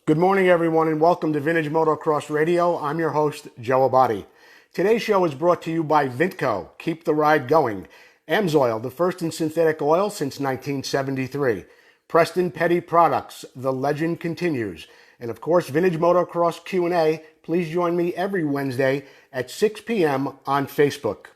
Good morning, everyone, and welcome to Vintage Motocross Radio. I'm your host, Joe Abadi. Today's show is brought to you by Vintco. Keep the ride going. Amsoil, the first in synthetic oil since 1973. Preston Petty Products, the legend continues. And of course, Vintage Motocross Q&A. Please join me every Wednesday at 6 p.m. on Facebook.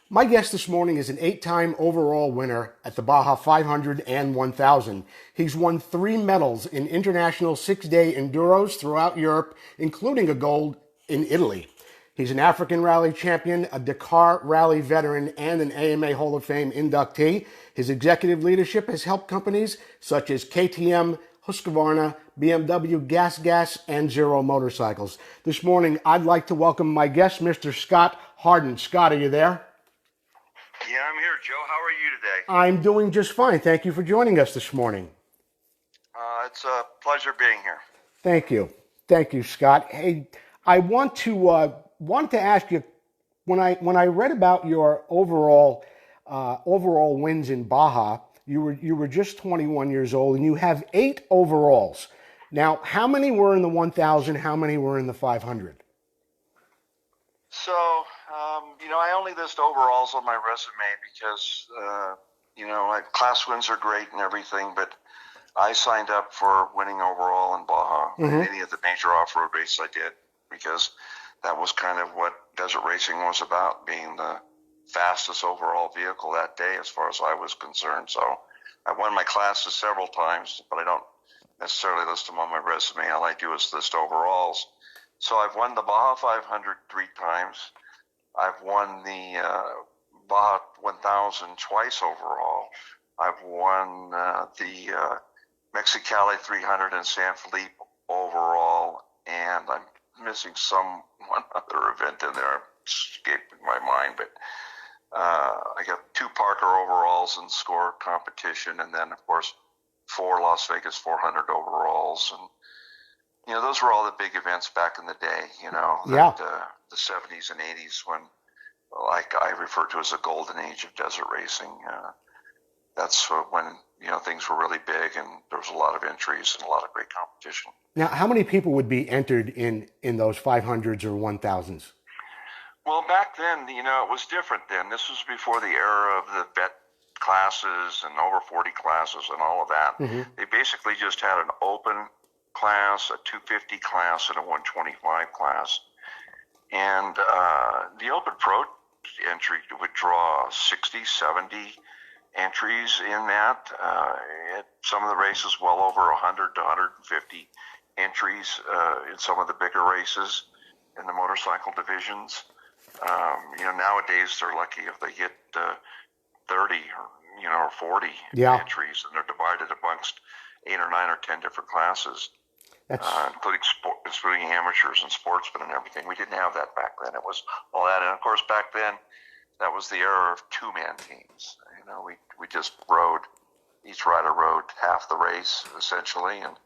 My guest this morning is an 8-time overall winner at the Baja 500 and 1000. He's won 3 medals in international 6-day enduros throughout Europe, including a gold in Italy. He's an African Rally champion, a Dakar Rally veteran, and an AMA Hall of Fame inductee. His executive leadership has helped companies such as KTM, Husqvarna, BMW, Gas, and Zero Motorcycles. This morning, I'd like to welcome my guest, Mr. Scot Harden. Scott, are you there? Yeah, I'm here, Joe. How are you today? I'm doing just fine. Thank you for joining us this morning. It's a pleasure being here. Thank you. Thank you, Scott. Hey, I want to ask you, when I read about your overall wins in Baja, you were just 21 years old and you have 8 overalls. Now, how many were in the 1000? How many were in the 500? So, I only list overalls on my resume because, class wins are great and everything, but I signed up for winning overall in Baja in any of the major off-road races I did, because that was kind of what desert racing was about, being the fastest overall vehicle that day as far as I was concerned. So I won my classes several times, but I don't necessarily list them on my resume. All I do is list overalls. So I've won the Baja 500 3 times. I've won the Baja 1000 twice overall. I've won the Mexicali 300 and San Felipe overall, and I'm missing one other event in there, escaping my mind, but I got 2 Parker overalls in score competition, and then of course 4 Las Vegas 400 overalls, and those were all the big events back in the day, the 70s and 80s, when, like I refer to as the golden age of desert racing. That's when, things were really big and there was a lot of entries and a lot of great competition. Now, how many people would be entered in those 500s or 1000s? Well, back then, it was different then. This was before the era of the vet classes and over 40 classes and all of that. They basically just had an open class, a 250 class, and a 125 class. And the Open Pro entry would draw 60, 70 entries in that. Some of the races, well over 100 to 150 entries in some of the bigger races in the motorcycle divisions. Nowadays they're lucky if they get 30 or 40 entries, and they're divided amongst 8 or 9 or 10 different classes. Including amateurs and sportsmen and everything. We didn't have that back then. It was all that, and of course back then, that was the era of 2-man teams. We just rode. Each rider rode half the race essentially, and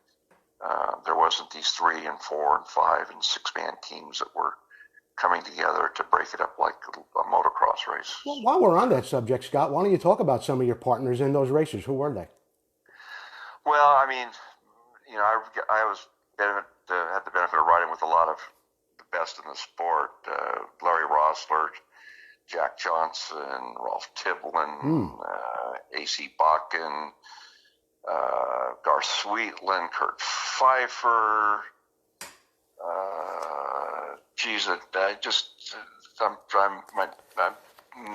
there wasn't these 3 and 4 and 5 and 6-man teams that were coming together to break it up like a motocross race. Well, while we're on that subject, Scott, why don't you talk about some of your partners in those races? Who were they? Well, I had the benefit of riding with a lot of the best in the sport. Larry Rossler, Jack Johnson, Rolf Tiblin, A.C. Bakken, Garth Sweetland, Kurt Pfeiffer. My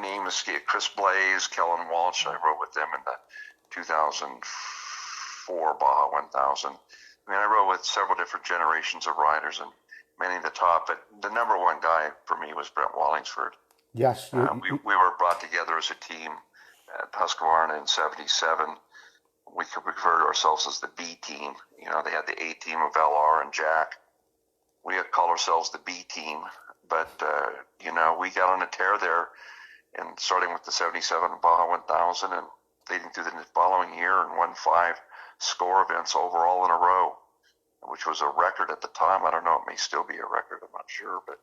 name escaped. Chris Blaze, Kellen Walsh. I rode with them in the 2004 Baja 1000. I rode with several different generations of riders and many of the top, but the number one guy for me was Brent Wallingsford. Yes. We were brought together as a team at Husqvarna in 77. We could refer to ourselves as the B team. They had the A team of LR and Jack. We had called ourselves the B team, but, we got on a tear there, and starting with the 77 Baja 1000 and leading through the following year, and won 5 score events overall in a row, which was a record at the time. I don't know, it may still be a record, I'm not sure, but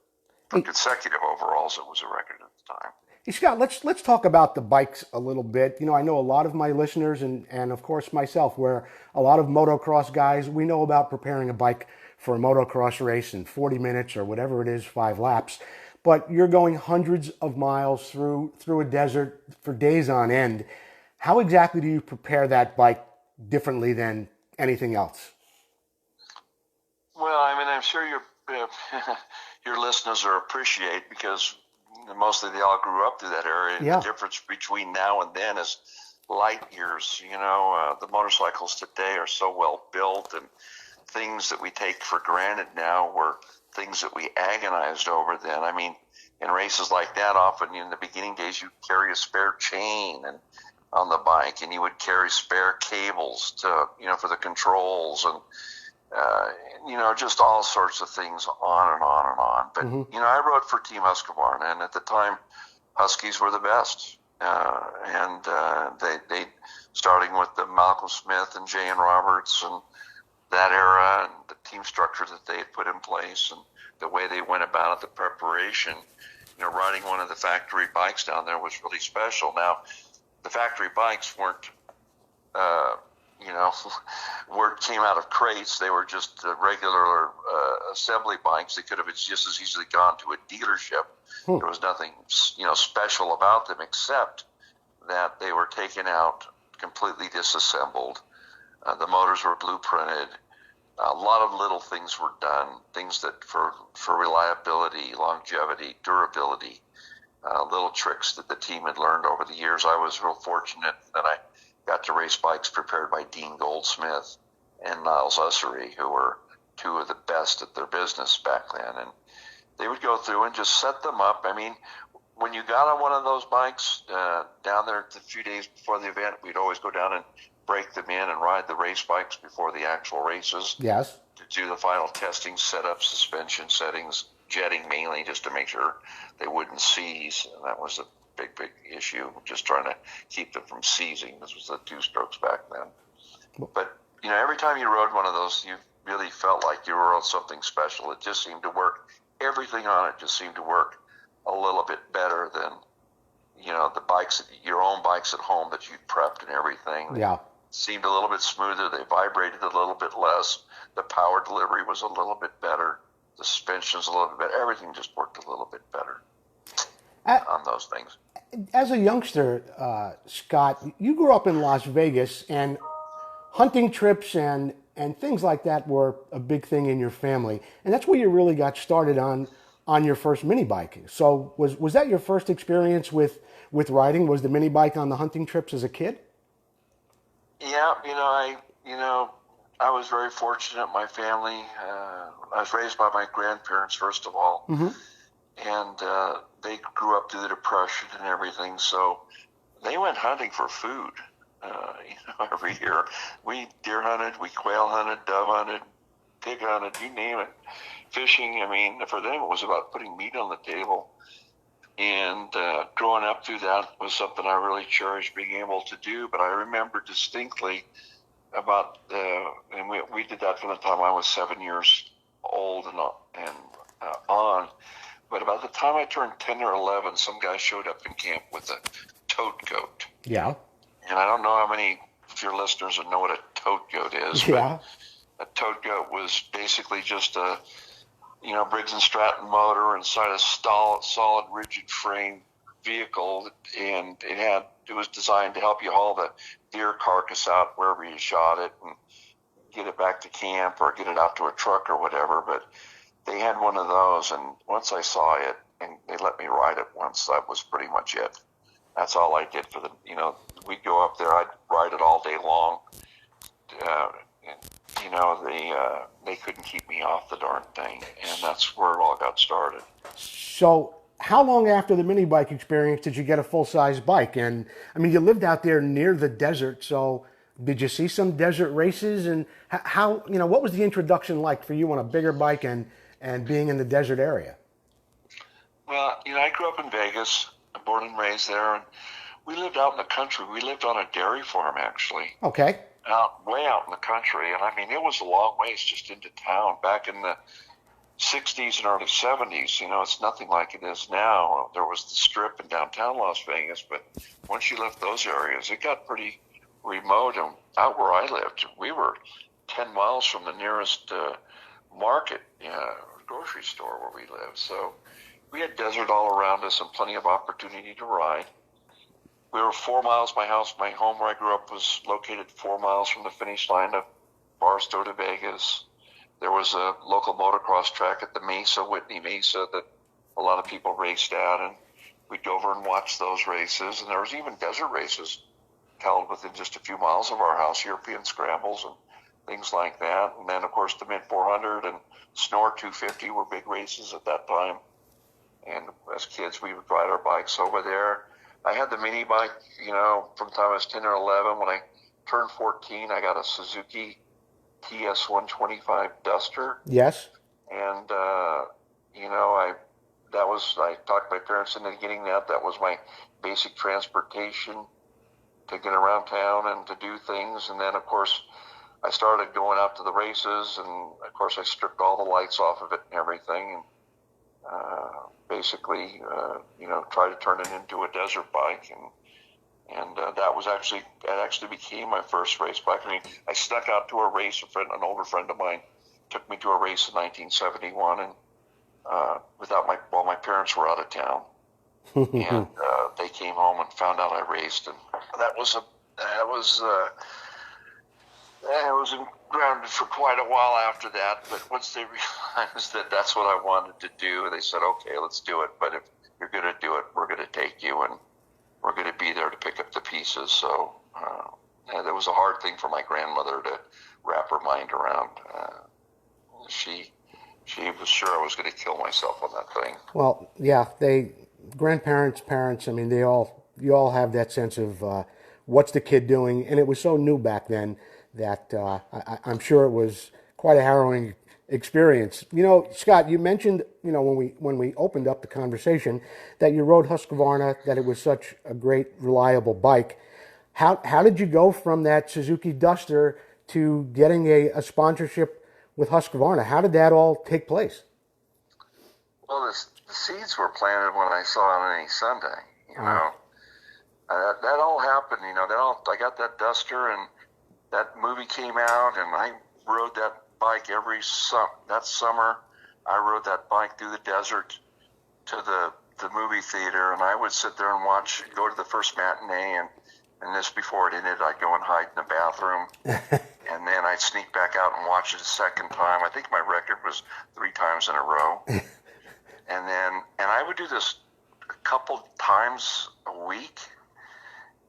for consecutive overalls, it was a record at the time. Hey, Scott, let's talk about the bikes a little bit. I know a lot of my listeners and of course myself, where a lot of motocross guys, we know about preparing a bike for a motocross race in 40 minutes or whatever it is, 5 laps. But you're going hundreds of miles through a desert for days on end. How exactly do you prepare that bike differently than anything else? Well, I mean, I'm sure your your listeners will appreciate because mostly they all grew up through that area. And Yeah. the difference between now and then is light years. The motorcycles today are so well built, and things that we take for granted now were things that we agonized over then. I mean, in races like that, often in the beginning days, you carry a spare chain and on the bike, and you would carry spare cables to for the controls and uh, just all sorts of things on and on and on. But, I rode for Team Husqvarna, and at the time, Huskies were the best. They starting with the Malcolm Smith and Jay and Roberts and that era and the team structure that they had put in place and the way they went about it, the preparation. Riding one of the factory bikes down there was really special. Now, the factory bikes weren't, word came out of crates. They were just regular assembly bikes. They could have just as easily gone to a dealership. There was nothing, special about them except that they were taken out, completely disassembled. The motors were blueprinted. A lot of little things were done, things that for reliability, longevity, durability, little tricks that the team had learned over the years. I was real fortunate that I got to race bikes prepared by Dean Goldsmith and Niles Ussery, who were two of the best at their business back then. And they would go through and just set them up. I mean, when you got on one of those bikes down there a few days before the event, we'd always go down and break them in and ride the race bikes before the actual races. Yes. To do the final testing, set up suspension settings, jetting mainly just to make sure they wouldn't seize. And that was a big issue, just trying to keep them from seizing. This was the two strokes back then. But, every time you rode one of those, you really felt like you were on something special. It just seemed to work. Everything on it just seemed to work a little bit better than, the bikes, your own bikes at home that you'd prepped and everything. Yeah. Seemed a little bit smoother. They vibrated a little bit less. The power delivery was a little bit better. The suspension's a little bit better. Everything just worked a little bit better on those things. As a youngster, Scott, you grew up in Las Vegas, and hunting trips and things like that were a big thing in your family, and that's where you really got started on your first mini bike. So was that your first experience with riding? Was the mini bike on the hunting trips as a kid? Yeah, I was very fortunate. My family, I was raised by my grandparents, first of all, and they grew up through the Depression and everything, so they went hunting for food, every year. We deer hunted, we quail hunted, dove hunted, pig hunted, you name it. Fishing, I mean, for them it was about putting meat on the table. And growing up through that was something I really cherished being able to do. But I remember distinctly about, and we did that from the time I was 7 years old and on. But about the time I turned 10 or 11, some guy showed up in camp with a tote goat. Yeah. And I don't know how many of your listeners would know what a tote goat is. Yeah. But a tote goat was basically just a Briggs & Stratton motor inside a solid rigid frame vehicle, and it was designed to help you haul the deer carcass out wherever you shot it and get it back to camp or get it out to a truck or whatever. But they had one of those, and once I saw it and they let me ride it once, that was pretty much it. That's all I did for we'd go up there, I'd ride it all day long. They couldn't keep me off the darn thing, and that's where it all got started. So how long after the mini bike experience did you get a full-size bike? And I mean, you lived out there near the desert, so did you see some desert races? And how, what was the introduction like for you on a bigger bike and being in the desert area? Well, I grew up in Vegas, born and raised there, and we lived out in the country. We lived on a dairy farm, actually. Okay. Way out in the country, and I mean, it was a long ways just into town. Back in the 60s and early 70s, it's nothing like it is now. There was the Strip in downtown Las Vegas, but once you left those areas, it got pretty remote. And out where I lived, we were 10 miles from the nearest market, grocery store where we lived. So we had desert all around us and plenty of opportunity to ride. We were 4 miles, my home where I grew up was located 4 miles from the finish line of Barstow to Vegas. There was a local motocross track at the Mesa, Whitney Mesa, that a lot of people raced at, and we'd go over and watch those races. And there was even desert races held within just a few miles of our house, European scrambles and things like that. And then, of course, the Mid 400 and Snore 250 were big races at that time. And as kids, we would ride our bikes over there. I had the mini bike, from the time I was 10 or 11. When I turned 14, I got a Suzuki TS125 Duster. Yes. And, I talked my parents into getting that. That was my basic transportation to get around town and to do things. And then, of course, I started going out to the races, and of course I stripped all the lights off of it and everything, and basically, tried to turn it into a desert bike. And that actually became my first race bike. I mean, I snuck out to a race. An older friend of mine took me to a race in 1971, and my parents were out of town, and they came home and found out I raced, and I was grounded for quite a while after that. But once they realized that that's what I wanted to do, they said, "Okay, let's do it. But if you're going to do it, we're going to take you, and we're going to be there to pick up the pieces." So that was a hard thing for my grandmother to wrap her mind around. She was sure I was going to kill myself on that thing. Well, yeah, grandparents, parents, I mean, you all have that sense of what's the kid doing, and it was so new back then that I'm sure it was quite a harrowing experience. Scott, you mentioned, when we opened up the conversation, that you rode Husqvarna, that it was such a great, reliable bike. How did you go from that Suzuki Duster to getting a sponsorship with Husqvarna? How did that all take place? Well, the seeds were planted when I saw it on any Sunday. That all happened. I got that Duster, and that movie came out, and I rode that bike that summer. I rode that bike through the desert to the movie theater, and I would sit there and go to the first matinee, and this before it ended, I'd go and hide in the bathroom, and then I'd sneak back out and watch it a second time. I think my record was 3 times in a row. And I would do this a couple times a week,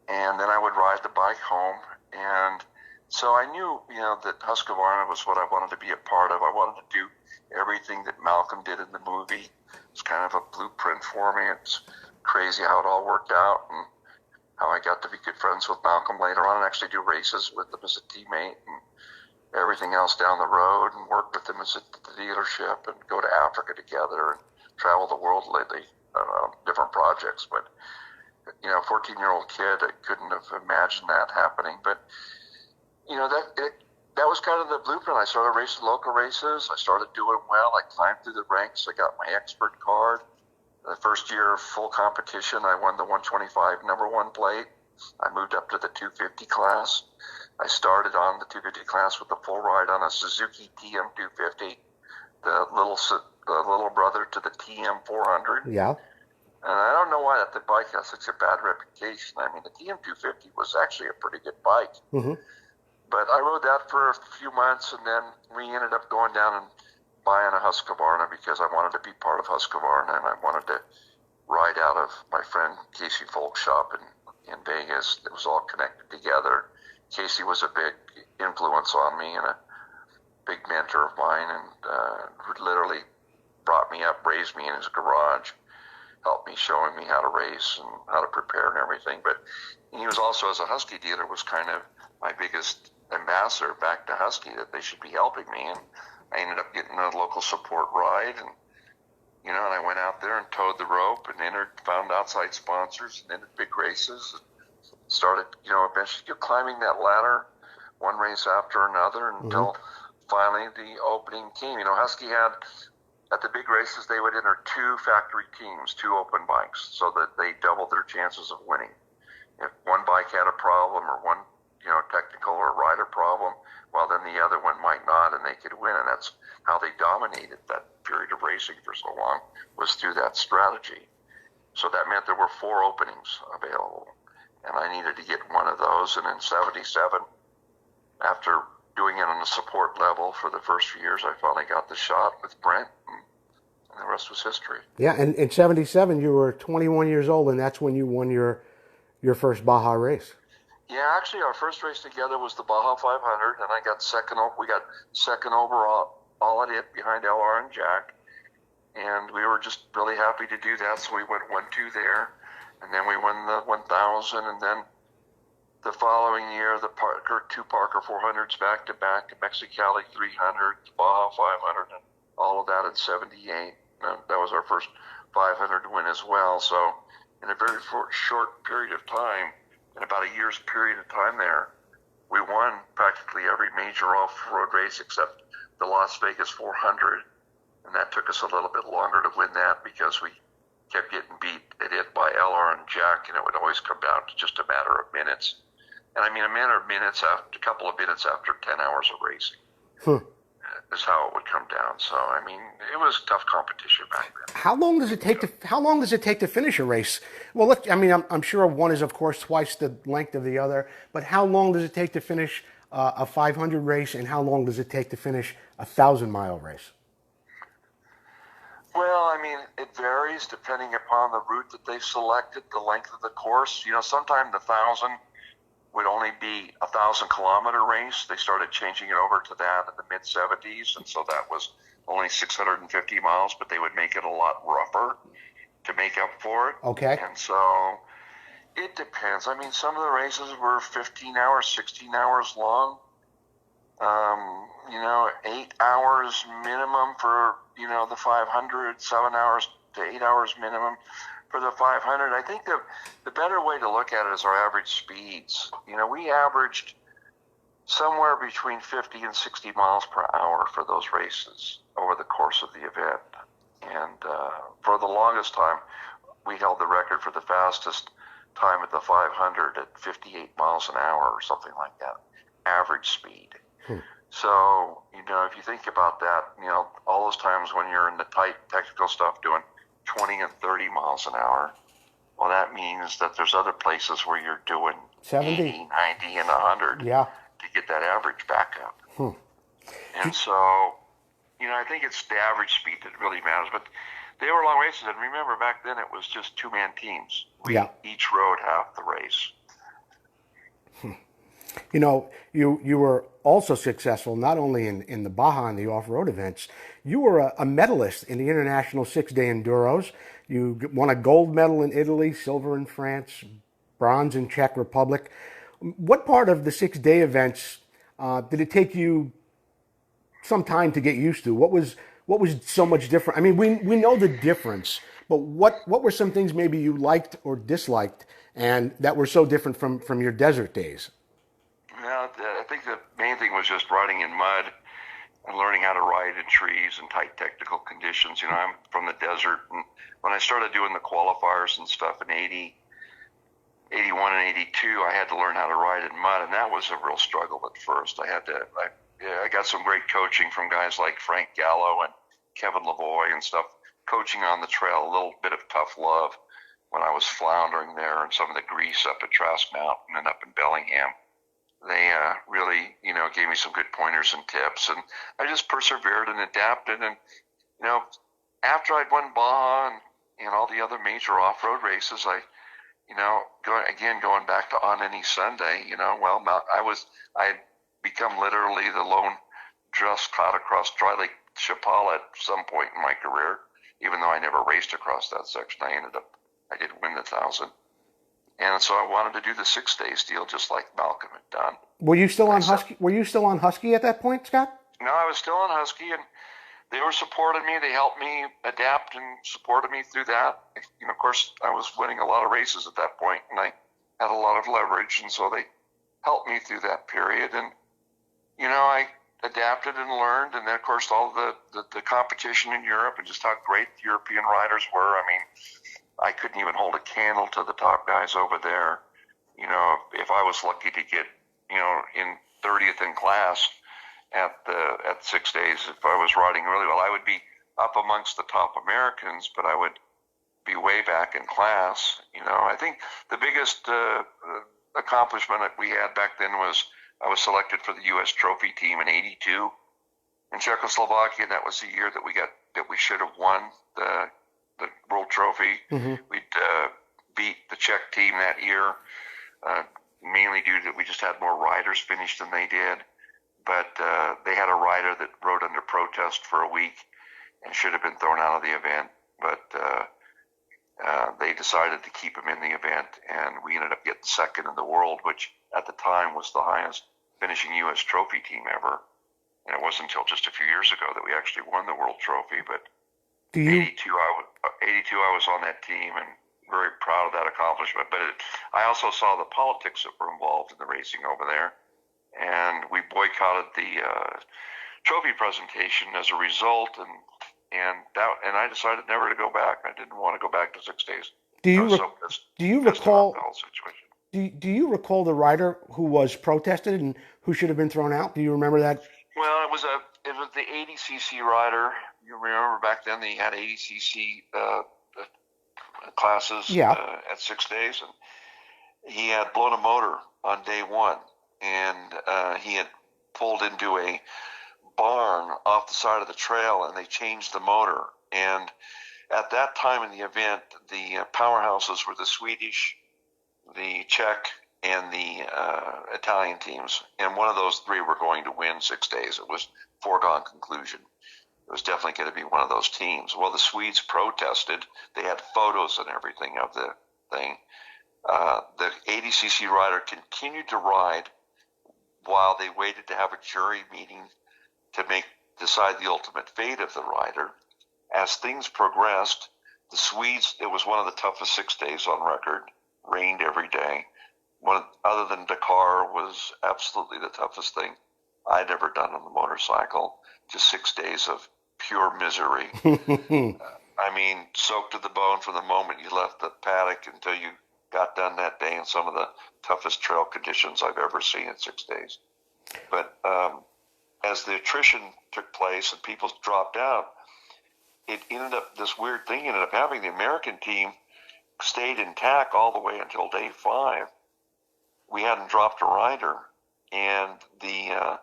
and then I would ride the bike home. And so I knew, that Husqvarna was what I wanted to be a part of. I wanted to do everything that Malcolm did in the movie. It's kind of a blueprint for me. It's crazy how it all worked out, and how I got to be good friends with Malcolm later on and actually do races with him as a teammate and everything else down the road, and work with him at the dealership and go to Africa together and travel the world lately, different projects. But, 14-year-old kid, I couldn't have imagined that happening. But, that was kind of the blueprint. I started racing local races. I started doing well. I climbed through the ranks. I got my expert card. The first year of full competition, I won the 125 number 1 plate. I moved up to the 250 class. I started on the 250 class with a full ride on a Suzuki TM250, the little brother to the TM400. Yeah. And I don't know why the bike has such a bad reputation. I mean, the TM250 was actually a pretty good bike. Mm-hmm. But I rode that for a few months, and then we ended up going down and buying a Husqvarna because I wanted to be part of Husqvarna, and I wanted to ride out of my friend Casey Folk's shop in Vegas. It was all connected together. Casey was a big influence on me and a big mentor of mine, and literally brought me up, raised me in his garage, helped me, showing me how to race and how to prepare and everything. But he was also, as a Husky dealer, was kind of my biggest ambassador back to Husky, that they should be helping me. And I ended up getting a local support ride, and and I went out there and towed the rope and found outside sponsors and entered big races, and started, eventually climbing that ladder, one race after another, until finally the opening came. Husky had at the big races, they would enter 2 factory teams, 2 open bikes, so that they doubled their chances of winning. If one bike had a problem or one, technical or rider problem, well, then the other one might not, and they could win. And that's how they dominated that period of racing for so long, was through that strategy. So that meant there were 4 openings available, and I needed to get one of those. And in '77, after doing it on a support level for the first few years, I finally got the shot with Brent, and the rest was history. Yeah, and in '77 you were 21 years old, and that's when you won your first Baja race. Yeah, actually, our first race together was the Baja 500, and I got second. We got second overall at it behind LR and Jack, and we were just really happy to do that. So we went 1-2 there, and then we won the 1000, and then the following year the two Parker 400s back to back, Mexicali 300, Baja 500, and all of that in '78. That was our first 500 win as well. So in a very short period of time, in about a year's period of time there, we won practically every major off-road race except the Las Vegas 400. And that took us a little bit longer to win that because we kept getting beat at it by LR and Jack, and it would always come down to just a matter of minutes. And I mean, a matter of minutes after, a couple of minutes after 10 hours of racing. Is how it would come down. So I mean, it was tough competition back then. How long does it take to finish a race? Well, I'm sure one is of course twice the length of the other, but how long does it take to finish a 500 race, and how long does it take to finish a 1,000-mile race? Well, I mean, it varies depending upon the route that they've selected, the length of the course. Sometimes the 1,000 would only be a 1,000-kilometer race. They started changing it over to that in the mid-'70s, and so that was only 650 miles, but they would make it a lot rougher to make up for it. Okay. And so it depends. I mean, some of the races were 15 hours, 16 hours long. 8 hours minimum for, the 500, 7 hours to 8 hours minimum for the 500. I think the better way to look at it is our average speeds. We averaged somewhere between 50 and 60 miles per hour for those races over the course of the event. And for the longest time, we held the record for the fastest time at the 500 at 58 miles an hour or something like that, average speed. So, if you think about that, all those times when you're in the tight technical stuff doing 20 and 30 miles an hour, well, that means that there's other places where you're doing 70, 80, 90, and 100 yeah, to get that average back up. And so, I think it's the average speed that really matters. But they were long races, and remember, back then it was just 2-man teams. We each rode half the race. You were also successful not only in the Baja and the off-road events. You were a medalist in the International 6-Day Enduros. You won a gold medal in Italy, silver in France, bronze in Czech Republic. What part of the 6-day events did it take you some time to get used to? What was so much different? I mean, we know the difference, but what were some things maybe you liked or disliked and that were so different from your desert days? Well, I think the main thing was just riding in mud and learning how to ride in trees and tight technical conditions. I'm from the desert, and when I started doing the qualifiers and stuff in 80, 81 and 82, I had to learn how to ride in mud, and that was a real struggle at first. I got some great coaching from guys like Frank Gallo and Kevin Lavoie and stuff, coaching on the trail, a little bit of tough love when I was floundering there and some of the grease up at Trask Mountain and up in Bellingham. They really, gave me some good pointers and tips, and I just persevered and adapted. And, after I'd won Baja and all the other major off-road races, going back to On Any Sunday, I had become literally the lone just caught across Dry Lake Chapala at some point in my career, even though I never raced across that section. I did win the 1,000. And so I wanted to do the 6 days deal just like Malcolm had done. Were you still on Husky? Were you still on Husky at that point, Scott? No, I was still on Husky, and they were supporting me. They helped me adapt and supported me through that. Of course, I was winning a lot of races at that point, and I had a lot of leverage, and so they helped me through that period. And adapted and learned, and then of course all the competition in Europe and just how great the European riders were. I mean, I couldn't even hold a candle to the top guys over there. You know, if I was lucky to get, you know, in 30th in class at 6 days, if I was riding really well, I would be up amongst the top Americans, but I would be way back in class. You know, I think the biggest accomplishment that we had back then was I was selected for the U.S. trophy team in '82 in Czechoslovakia. That was the year that we should have won the World Trophy. Mm-hmm. We'd beat the Czech team that year, mainly due to we just had more riders finished than they did. But they had a rider that rode under protest for a week and should have been thrown out of the event. But they decided to keep him in the event, and we ended up getting second in the world, which at the time was the highest finishing U.S. trophy team ever. And it wasn't until just a few years ago that we actually won the World Trophy. But 82, I was on that team and very proud of that accomplishment. But I also saw the politics that were involved in the racing over there, and we boycotted the trophy presentation as a result. And I decided never to go back. I didn't want to go back to 6 days. Do you recall? Do you recall the rider who was protested and who should have been thrown out? Do you remember that? Well, it was the 80cc rider. You remember back then they had 80cc classes at 6 days, and he had blown a motor on day one, and he had pulled into a barn off the side of the trail, and they changed the motor. And at that time in the event, the powerhouses were the Swedish, the Czech, and the Italian teams, and one of those three were going to win 6 days. It was foregone conclusion. It was definitely going to be one of those teams. Well, the Swedes protested. They had photos and everything of the thing. The 80cc rider continued to ride while they waited to have a jury meeting to decide the ultimate fate of the rider. As things progressed, the Swedes, it was one of the toughest 6 days on record, rained every day. Other than Dakar, was absolutely the toughest thing I'd ever done on the motorcycle. Just 6 days of pure misery. I mean, soaked to the bone from the moment you left the paddock until you got done that day in some of the toughest trail conditions I've ever seen in 6 days. But as the attrition took place and people dropped out, this weird thing ended up happening. The American team stayed intact all the way until day 5. We hadn't dropped a rider, and the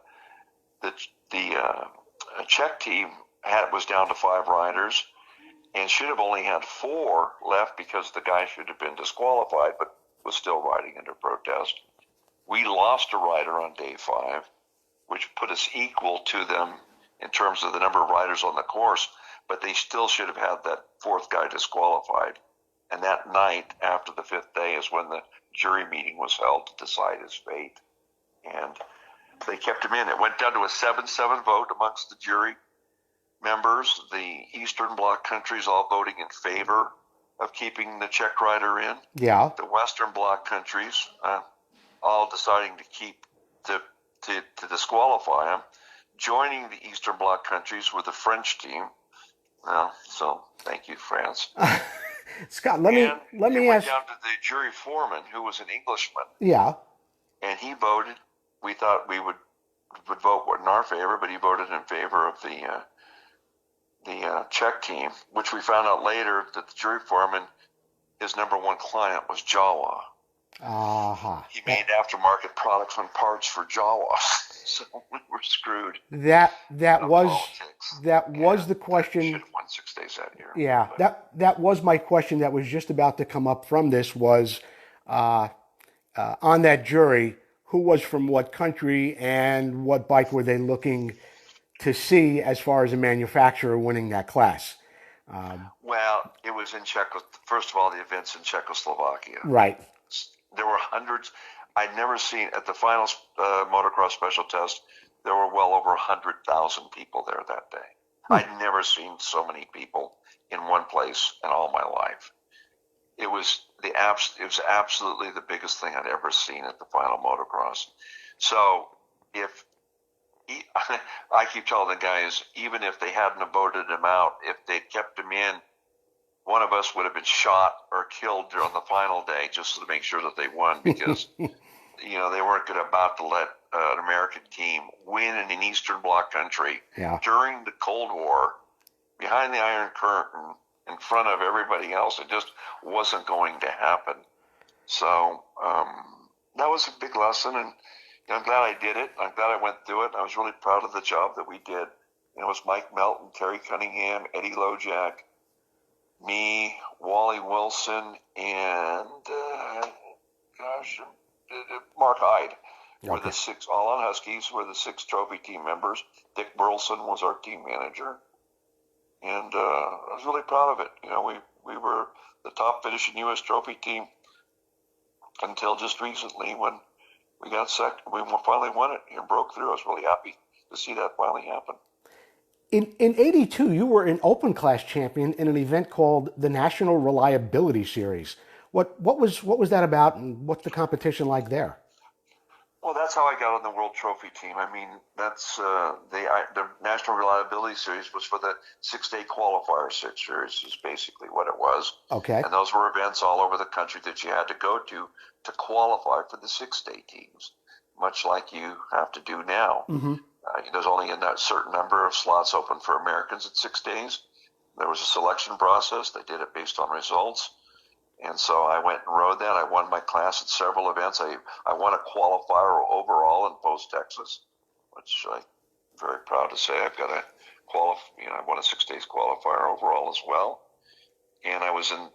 Czech team was down to 5 riders and should have only had 4 left because the guy should have been disqualified but was still riding under protest. We lost a rider on day 5, which put us equal to them in terms of the number of riders on the course, but they still should have had that 4th guy disqualified. And that night after the 5th day is when the jury meeting was held to decide his fate. And they kept him in. It went down to a 7-7 vote amongst the jury members. The Eastern Bloc countries all voting in favor of keeping the Czech rider in. Yeah. The Western Bloc countries all deciding to disqualify him. Joining the Eastern Bloc countries were the French team. So thank you, France. Scott, let me ask. Went down to the jury foreman, who was an Englishman. Yeah. And he voted. We thought we would vote in our favor, but he voted in favor of the Czech team, which we found out later that the jury foreman, his number one client was Jawa. Uh-huh. He made aftermarket products and parts for Jawa, so we were screwed. That was politics. The question. Should have won 6 days that year. Yeah, but that was my question. That was just about to come up from this. Was on that jury, who was from what country and what bike were they looking to see as far as a manufacturer winning that class? Well, it was in First of all, the event's in Czechoslovakia. Right. There were hundreds. I'd never seen, at the final motocross special test, there were well over 100,000 people there that day. I'd never seen so many people in one place in all my life. It was absolutely the biggest thing I'd ever seen at the final motocross. So if I keep telling the guys, even if they hadn't voted him out, if they'd kept him in, one of us would have been shot or killed during the final day just to make sure that they won, because they weren't about to let an American team win in an Eastern Bloc country during the Cold War, behind the Iron Curtain, in front of everybody else. It just wasn't going to happen. So that was a big lesson, and I'm glad I did it. I'm glad I went through it. I was really proud of the job that we did. It was Mike Melton, Terry Cunningham, Eddie Lojak, me, Wally Wilson, and Mark Hyde were the six, all on Huskies, were the 6 trophy team members. Dick Burleson was our team manager. And I was really proud of it. We were the top finishing U.S. trophy team until just recently when we got second. We finally won it and broke through. I was really happy to see that finally happen. In '82, you were an open class champion in an event called the National Reliability Series. What was that about, and what's the competition like there? Well, that's how I got on the World Trophy team. I mean, that's the National Reliability Series was for the 6-day qualifier series is basically what it was. Okay. And those were events all over the country that you had to go to qualify for the 6-day teams, much like you have to do now. Mm-hmm. There's only a certain number of slots open for Americans at 6 days. There was a selection process. They did it based on results. And so I went and rode that. I won my class at several events. I won a qualifier overall in Post, Texas, which I'm very proud to say. I've got I won a 6 days qualifier overall as well. And I was in,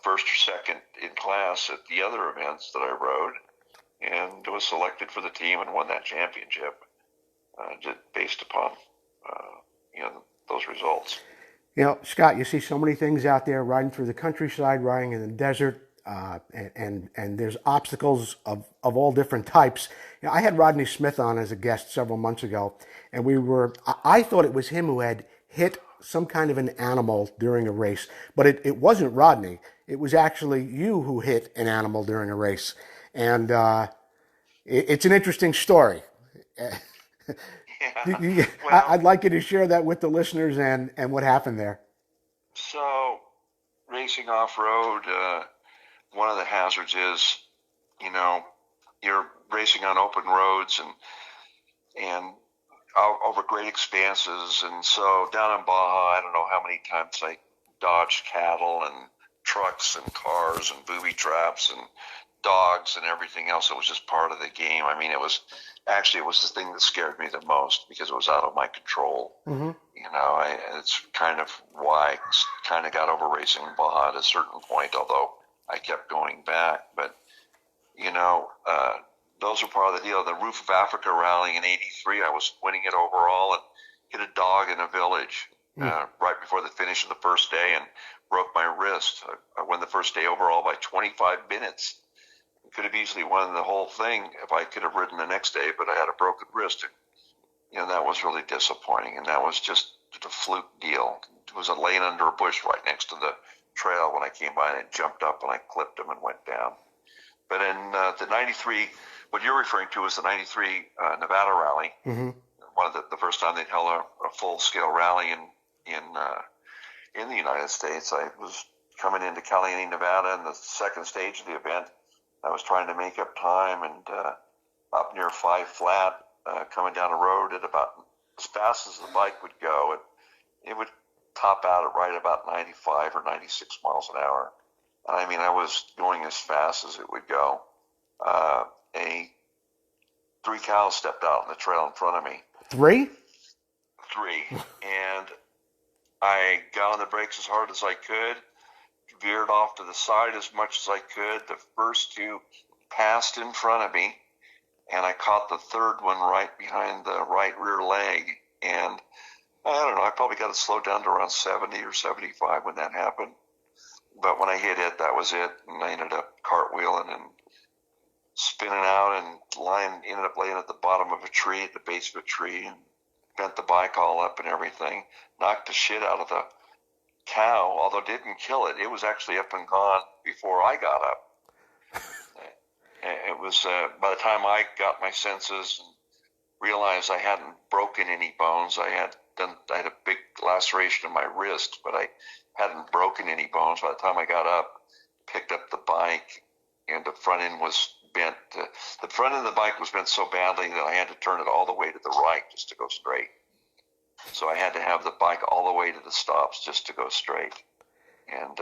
first or second in class at the other events that I rode, and was selected for the team and won that championship, based upon, those results. Scott, you see so many things out there, riding through the countryside, riding in the desert, and there's obstacles of all different types. I had Rodney Smith on as a guest several months ago, and I thought it was him who had hit some kind of an animal during a race, but it wasn't Rodney. It was actually you who hit an animal during a race. And it's an interesting story. Well, I'd like you to share that with the listeners and what happened there. So, racing off-road, one of the hazards is, you're racing on open roads and over great expanses. And so down in Baja, I don't know how many times I dodged cattle and trucks and cars and booby traps and dogs and everything else that was just part of the game. I mean, it was the thing that scared me the most because it was out of my control. Mm-hmm. It's kind of why I kind of got over racing in Baja at a certain point, although I kept going back. But, those are part of the deal. The Roof of Africa rally in '83, I was winning it overall and hit a dog in a village right before the finish of the first day and broke my wrist. I won the first day overall by 25 minutes. Could have easily won the whole thing if I could have ridden the next day, but I had a broken wrist. And, that was really disappointing. And that was just a fluke deal. It was laying under a bush right next to the trail when I came by, and it jumped up and I clipped him and went down. But in the '93, what you're referring to is the '93 Nevada rally. Mm-hmm. One of the first time they'd held a full-scale rally in the United States. I was coming into Caliente, Nevada, in the second stage of the event. I was trying to make up time, and up near 5 Flat, coming down a road at about as fast as the bike would go, it would top out at right about 95 or 96 miles an hour. I mean, I was going as fast as it would go. 3 cows stepped out on the trail in front of me. 3? 3. And I got on the brakes as hard as I could, veered off to the side as much as I could. The first 2 passed in front of me, and I caught the third one right behind the right rear leg. And I don't know, I probably got it slowed down to around 70 or 75 when that happened. But when I hit it, that was it. And I ended up cartwheeling and spinning out and ended up laying at the bottom of a tree, at the base of a tree, and bent the bike all up and everything. Knocked the shit out of the cow, although didn't kill it. It was actually up and gone before I got up. It was, by the time I got my senses and realized I hadn't broken any bones. I had a big laceration in my wrist, but I hadn't broken any bones. By the time I got up, picked up the bike, and the front end was bent. The front end of the bike was bent so badly that I had to turn it all the way to the right just to go straight. So I had to have the bike all the way to the stops just to go straight, and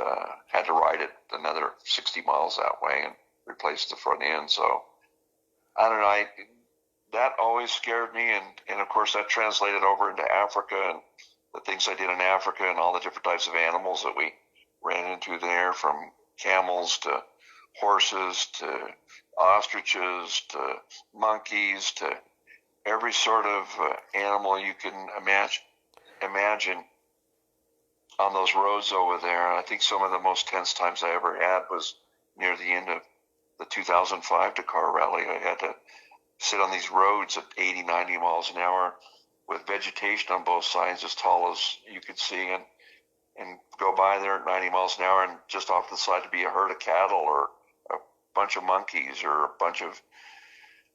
had to ride it another 60 miles that way and replace the front end. So I don't know. That always scared me, and of course that translated over into Africa and the things I did in Africa and all the different types of animals that we ran into there, from camels to horses to ostriches to monkeys to every sort of animal you can imagine on those roads over there. And I think some of the most tense times I ever had was near the end of the 2005 Dakar Rally. I had to sit on these roads at 80, 90 miles an hour with vegetation on both sides as tall as you could see, and go by there at 90 miles an hour, and just off to the side to be a herd of cattle or a bunch of monkeys or a bunch of,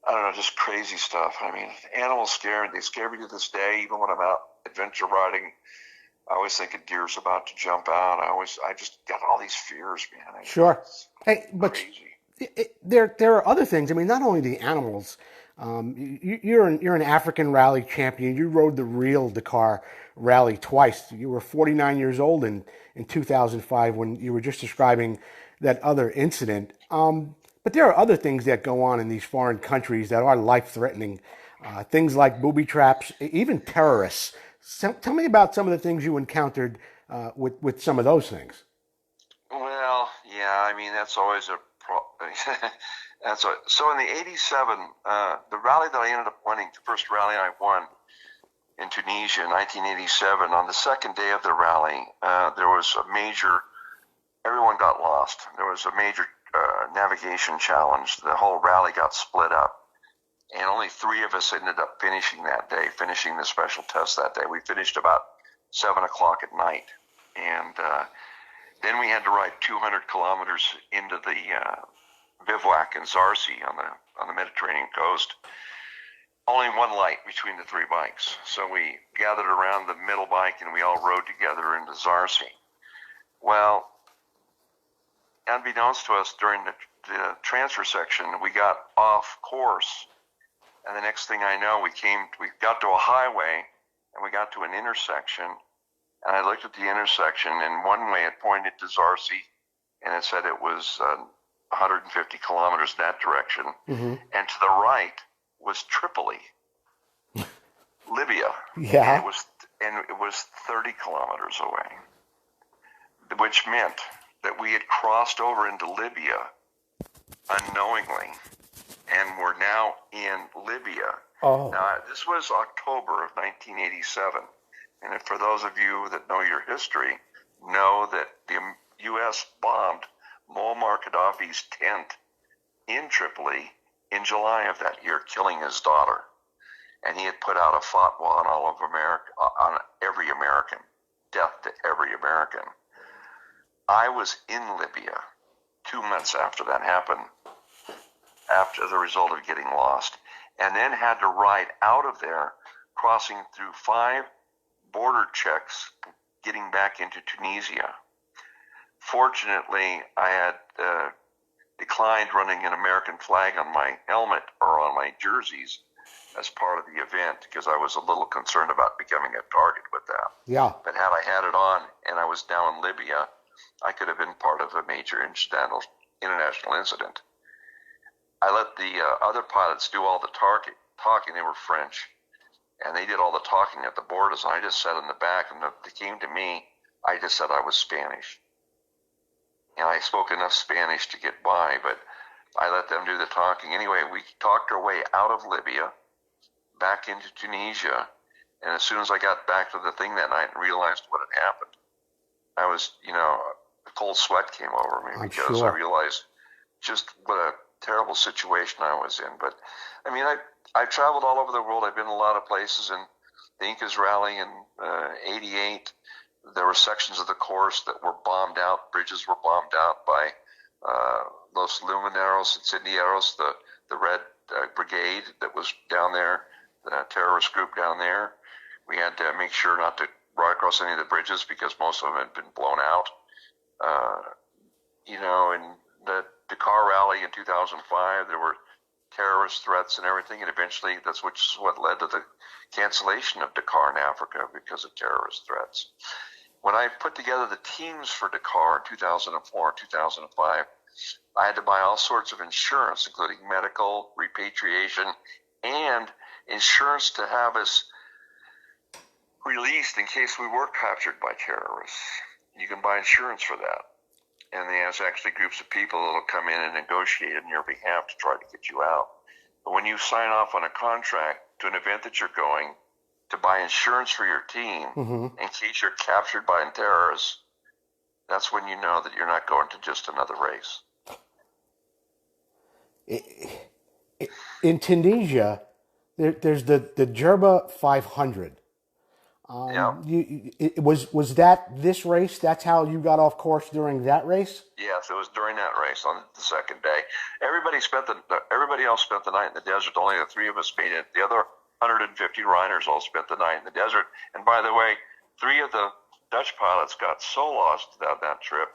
I don't know, just crazy stuff. I mean, animals they scare me to this day. Even when I'm out adventure riding, I always think a deer's about to jump out. I just got all these fears, man. Sure. Hey, but crazy. there are other things. I mean, not only the animals. You're an African rally champion. You rode the real Dakar Rally twice. You were 49 years old in 2005 when you were just describing that other incident. But there are other things that go on in these foreign countries that are life-threatening. Things like booby traps, even terrorists. So, tell me about some of the things you encountered with some of those things. Well, yeah, I mean, that's always a problem. So in the 87, the rally that I ended up winning, the first rally I won in Tunisia in 1987, on the second day of the rally, there was everyone got lost. There was a major navigation challenge. The whole rally got split up, and only 3 of us ended up finishing the special test that day. We finished about 7 o'clock at night, and then we had to ride 200 kilometers into the bivouac in Zarsi on the Mediterranean coast. Only one light between the 3 bikes. So we gathered around the middle bike and we all rode together into Zarsi. Well, unbeknownst to us, during the transfer section, we got off course. And the next thing I know, we got to a highway and we got to an intersection. And I looked at the intersection, and one way it pointed to Zarsi, and it said it was 150 kilometers in that direction. Mm-hmm. And to the right was Tripoli, Libya. Yeah. And it was 30 kilometers away, which meant that we had crossed over into Libya unknowingly, and we're now in Libya. Oh. Now, this was October of 1987, and for those of you that know your history, know that the U.S. bombed Muammar Gaddafi's tent in Tripoli in July of that year, killing his daughter. And he had put out a fatwa on all of America, on every American, death to every American. I was in Libya 2 months after that happened, after the result of getting lost, and then had to ride out of there, crossing through 5 border checks, getting back into Tunisia. Fortunately, I had declined running an American flag on my helmet or on my jerseys as part of the event, because I was a little concerned about becoming a target with that. Yeah. But had I had it on and I was down in Libya, I could have been part of a major international incident. I let the other pilots do all the talking. They were French, and they did all the talking at the borders. I just sat in the back, and when they came to me, I just said I was Spanish. And I spoke enough Spanish to get by, but I let them do the talking. Anyway, we talked our way out of Libya, back into Tunisia, and as soon as I got back to the thing that night and realized what had happened, I was, a cold sweat came over me, because I realized just what a terrible situation I was in. But, I mean, I've traveled all over the world. I've been in a lot of places. In the Incas Rally in 88, there were sections of the course that were bombed out. Bridges were bombed out by Los Lumineros, Incendiaros, the Red Brigade that was down there terrorist group down there. We had to make sure not to ride across any of the bridges because most of them had been blown out. In the Dakar rally in 2005, there were terrorist threats and everything, and eventually that's what led to the cancellation of Dakar in Africa because of terrorist threats. When I put together the teams for Dakar in 2004 and 2005, I had to buy all sorts of insurance, including medical, repatriation, and insurance to have us released in case we were captured by terrorists. You can buy insurance for that. And there's actually groups of people that will come in and negotiate on your behalf to try to get you out. But when you sign off on a contract to an event that you're going to buy insurance for your team in case you're captured by terrorists, that's when you know that you're not going to just another race. In Tunisia, there's the Jerba 500. Was that this race? That's how you got off course during that race? Yes, it was during that race on the second day. Everybody else spent the night in the desert. Only the three of us made it. The other 150 riders all spent the night in the desert. And by the way, three of the Dutch pilots got so lost that trip,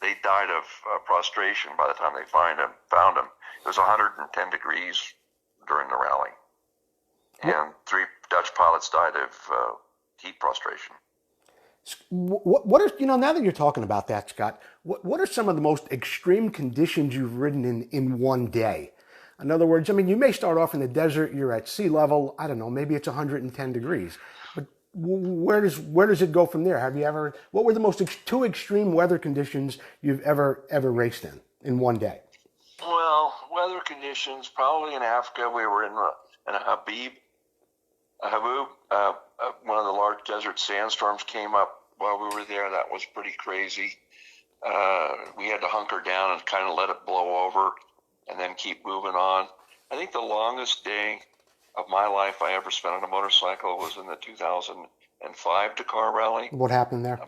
they died of prostration by the time they found them. It was 110 degrees during the rally, and three Dutch pilots died of heat prostration. What are, now that you're talking about that, Scott, what are some of the most extreme conditions you've ridden in one day? In other words, you may start off in the desert, you're at sea level, I don't know, maybe it's 110 degrees, but where does it go from there? What were the most two extreme weather conditions you've ever raced in one day? Well, weather conditions, probably in Africa, we were in a Habub, one of the large desert sandstorms came up while we were there. That was pretty crazy. We had to hunker down and kind of let it blow over and then keep moving on. I think the longest day of my life I ever spent on a motorcycle was in the 2005 Dakar rally. What happened there?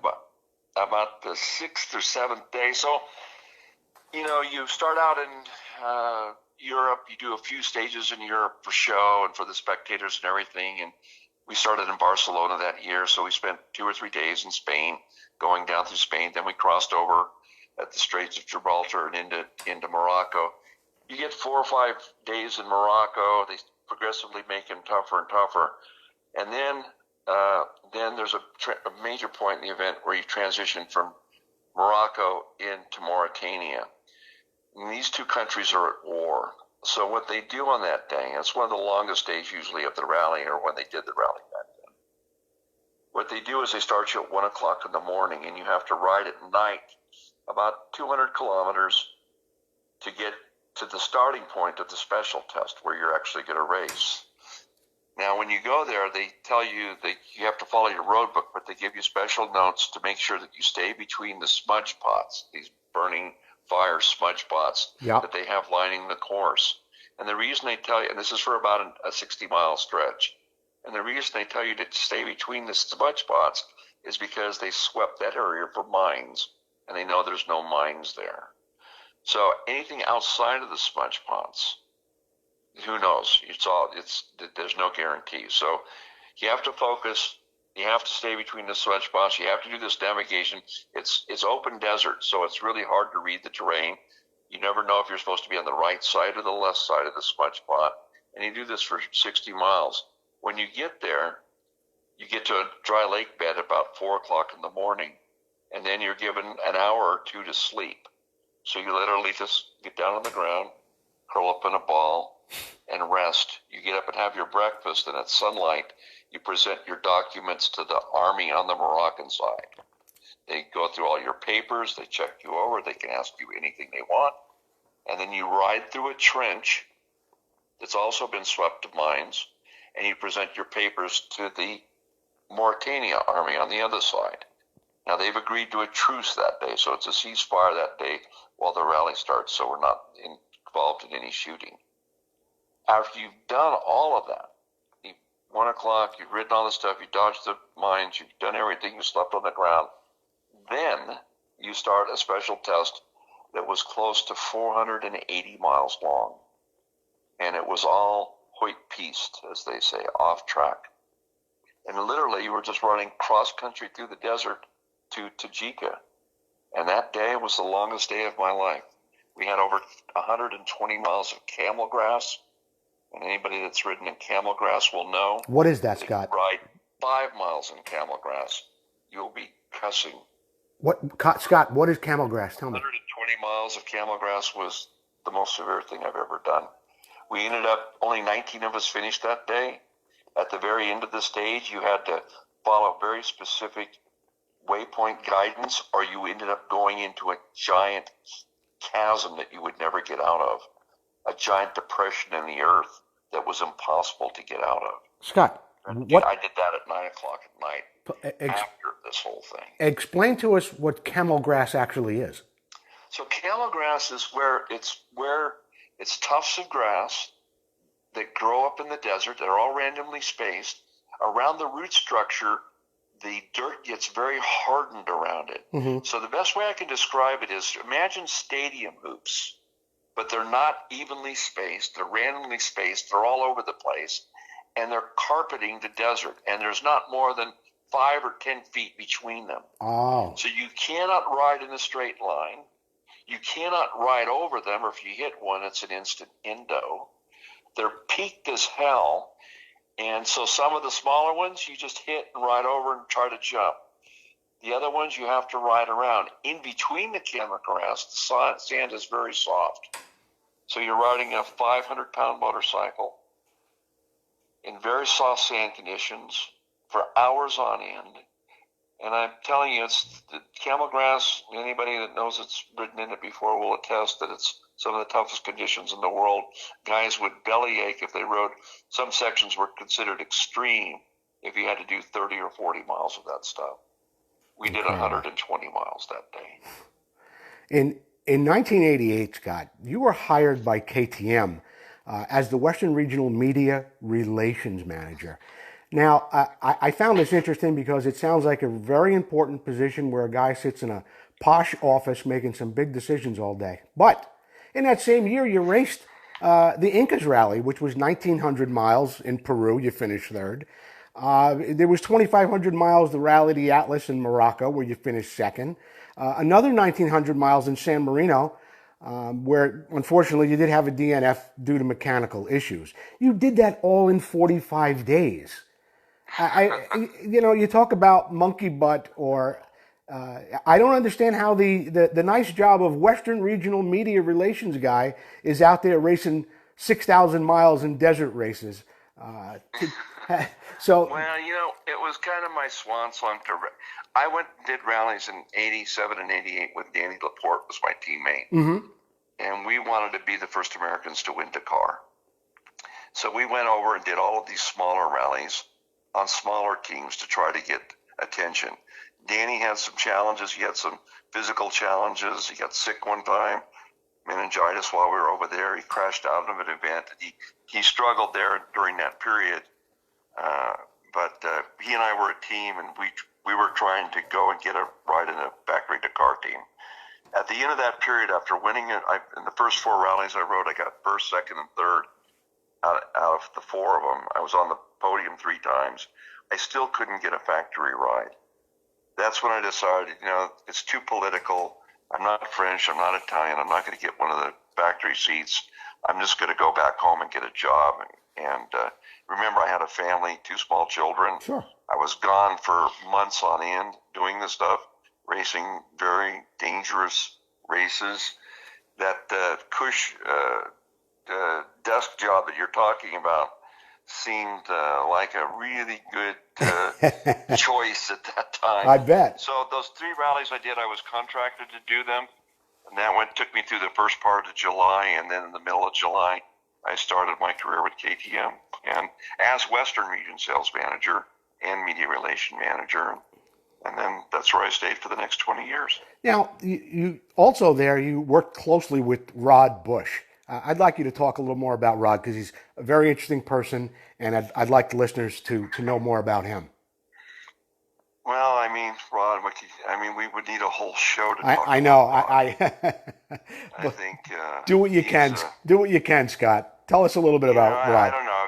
About the sixth or seventh day. So, you start out in Europe, you do a few stages in Europe for show and for the spectators and everything. And we started in Barcelona that year, so we spent 2 or 3 days in Spain, going down through Spain. Then we crossed over at the Straits of Gibraltar and into Morocco. You get 4 or 5 days in Morocco. They progressively make them tougher and tougher. And then there's a major point in the event where you transition from Morocco into Mauritania. And these two countries are at war. So what they do on that day, and it's one of the longest days usually of the rally, or when they did the rally back then. What they do is they start you at 1 o'clock in the morning, and you have to ride at night about 200 kilometers to get to the starting point of the special test where you're actually going to race. Now, when you go there, they tell you that you have to follow your road book, but they give you special notes to make sure that you stay between the smudge pots, these burning fire smudge pots that they have lining the course. And the reason they tell you, and this is for about a 60-mile stretch, and the reason they tell you to stay between the smudge pots is because they swept that area for mines, and they know there's no mines there. So anything outside of the smudge pots, who knows? There's no guarantee. So you have to focus. You have to stay between the smudge pots. You have to do this navigation. It's open desert, so it's really hard to read the terrain. You never know if you're supposed to be on the right side or the left side of the smudge pot. And you do this for 60 miles. When you get there, you get to a dry lake bed about 4 o'clock in the morning, and then you're given an hour or two to sleep. So you literally just get down on the ground, curl up in a ball, and rest. You get up and have your breakfast, and at sunlight, you present your documents to the army on the Moroccan side. They go through all your papers, they check you over, they can ask you anything they want, and then you ride through a trench that's also been swept to mines, and you present your papers to the Mauritania army on the other side. Now, they've agreed to a truce that day, so it's a ceasefire that day while the rally starts, so we're not involved in any shooting. After you've done all of that, 1 o'clock, you've ridden all the stuff, you dodged the mines, you've done everything, you slept on the ground, then you start a special test that was close to 480 miles long. And it was all hoit piste, as they say, off track. And literally, you were just running cross country through the desert to Tajika. And that day was the longest day of my life. We had over 120 miles of camel grass. And anybody that's ridden in camel grass will know. What is that, Scott? Ride 5 miles in camel grass, you'll be cussing. Scott, what is camel grass? Tell me. 120 miles of camel grass was the most severe thing I've ever done. We ended up, only 19 of us finished that day. At the very end of the stage, you had to follow very specific waypoint guidance, or you ended up going into a giant chasm that you would never get out of, a giant depression in the earth that was impossible to get out of. Scott, I did that at 9 o'clock at night after this whole thing. Explain to us what camel grass actually is. So camel grass is where it's tufts of grass that grow up in the desert. They're all randomly spaced. Around the root structure, the dirt gets very hardened around it. Mm-hmm. So the best way I can describe it is, imagine stadium hoops, but they're not evenly spaced. They're randomly spaced. They're all over the place, and they're carpeting the desert, and there's not more than 5 or 10 feet between them. Oh. So you cannot ride in a straight line. You cannot ride over them, or if you hit one, it's an instant endo. They're peaked as hell, and so some of the smaller ones you just hit and ride over and try to jump. The other ones you have to ride around. In between the camel grass, the sand is very soft. So you're riding a 500-pound motorcycle in very soft sand conditions for hours on end. And I'm telling you, it's the camel grass. Anybody that knows it's ridden in it before will attest that it's some of the toughest conditions in the world. Guys would bellyache if they rode. Some sections were considered extreme if you had to do 30 or 40 miles of that stuff. We did 120 miles that day. In 1988, Scott, you were hired by KTM as the Western Regional Media Relations Manager. Now, I found this interesting because it sounds like a very important position where a guy sits in a posh office making some big decisions all day. But in that same year, you raced the Incas Rally, which was 1,900 miles in Peru. You finished third. There was 2,500 miles, the Rally the Atlas in Morocco, where you finished second. Another 1,900 miles in San Marino, where unfortunately you did have a DNF due to mechanical issues. You did that all in 45 days. You talk about monkey butt, or I don't understand how the nice job of Western Regional Media Relations guy is out there racing 6,000 miles in desert races. So, well, it was kind of my swan song I went and did rallies in 87 and 88 with Danny Laporte was my teammate. Mm-hmm. And we wanted to be the first Americans to win Dakar. So we went over and did all of these smaller rallies on smaller teams to try to get attention. Danny had some challenges. He had some physical challenges. He got sick one time, meningitis while we were over there. He crashed out of an event. He struggled there during that period. But he and I were a team, and we were trying to go and get a ride in a factory Dakar team. At the end of that period, after winning it, in the first 4 rallies I rode, I got first, second, and third out of the 4 of them. I was on the podium 3 times. I still couldn't get a factory ride. That's when I decided, it's too political. I'm not French. I'm not Italian. I'm not going to get one of the factory seats. I'm just going to go back home and get a job. And remember, I had a family, 2 small children. Sure. I was gone for months on end doing this stuff, racing very dangerous races. That cush desk job that you're talking about seemed like a really good choice at that time. I bet. So those 3 rallies I did, I was contracted to do them. And that took me through the first part of July, and then in the middle of July, I started my career with KTM, and as Western Region Sales Manager and Media Relation Manager, and then that's where I stayed for the next 20 years. Now, you also there, you worked closely with Rod Bush. I'd like you to talk a little more about Rod, because he's a very interesting person, and I'd like the listeners to know more about him. Well, Rod, we would need a whole show to talk I know. about. I think do what you can. Do what you can, Scott. Tell us a little bit about Rod. I don't know.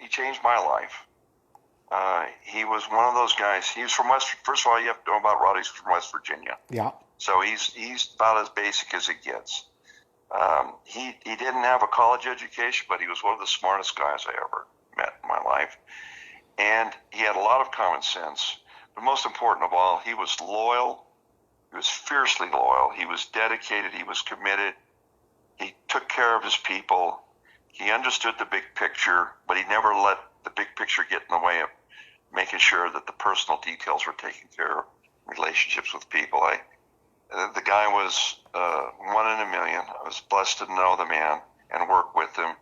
he changed my life. He was one of those guys. He was from first of all, you have to know about Rod. He's from West Virginia. Yeah. So he's about as basic as it gets. He didn't have a college education, but he was one of the smartest guys I ever met in my life. And he had a lot of common sense. But most important of all, he was loyal. He was fiercely loyal. He was dedicated. He was committed. He took care of his people. He understood the big picture, but he never let the big picture get in the way of making sure that the personal details were taken care of, relationships with people. The guy was one in a million. I was blessed to know the man and work with him.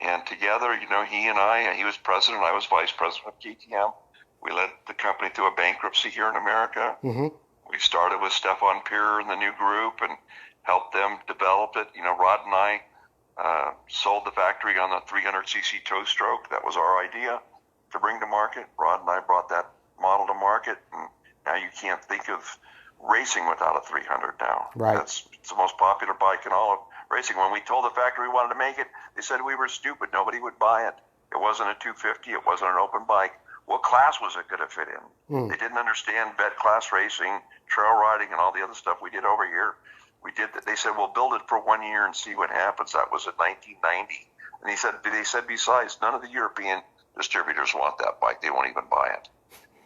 And together, he and he was president, I was vice president of KTM. We led the company through a bankruptcy here in America. Mm-hmm. We started with Stefan Pierer and the new group and helped them develop it. Rod and I sold the factory on the 300cc two-stroke. That was our idea to bring to market. Rod and I brought that model to market, and now you can't think of racing without a 300 now. Right. It's the most popular bike in all of racing. When we told the factory we wanted to make it, they said we were stupid. Nobody would buy it. It wasn't a 250. It wasn't an open bike. What class was it going to fit in? They didn't understand vet class racing, trail riding, and all the other stuff we did over here. We did that. They said, we'll build it for 1 year and see what happens. That was in 1990. And they said, besides, none of the European distributors want that bike. They won't even buy it.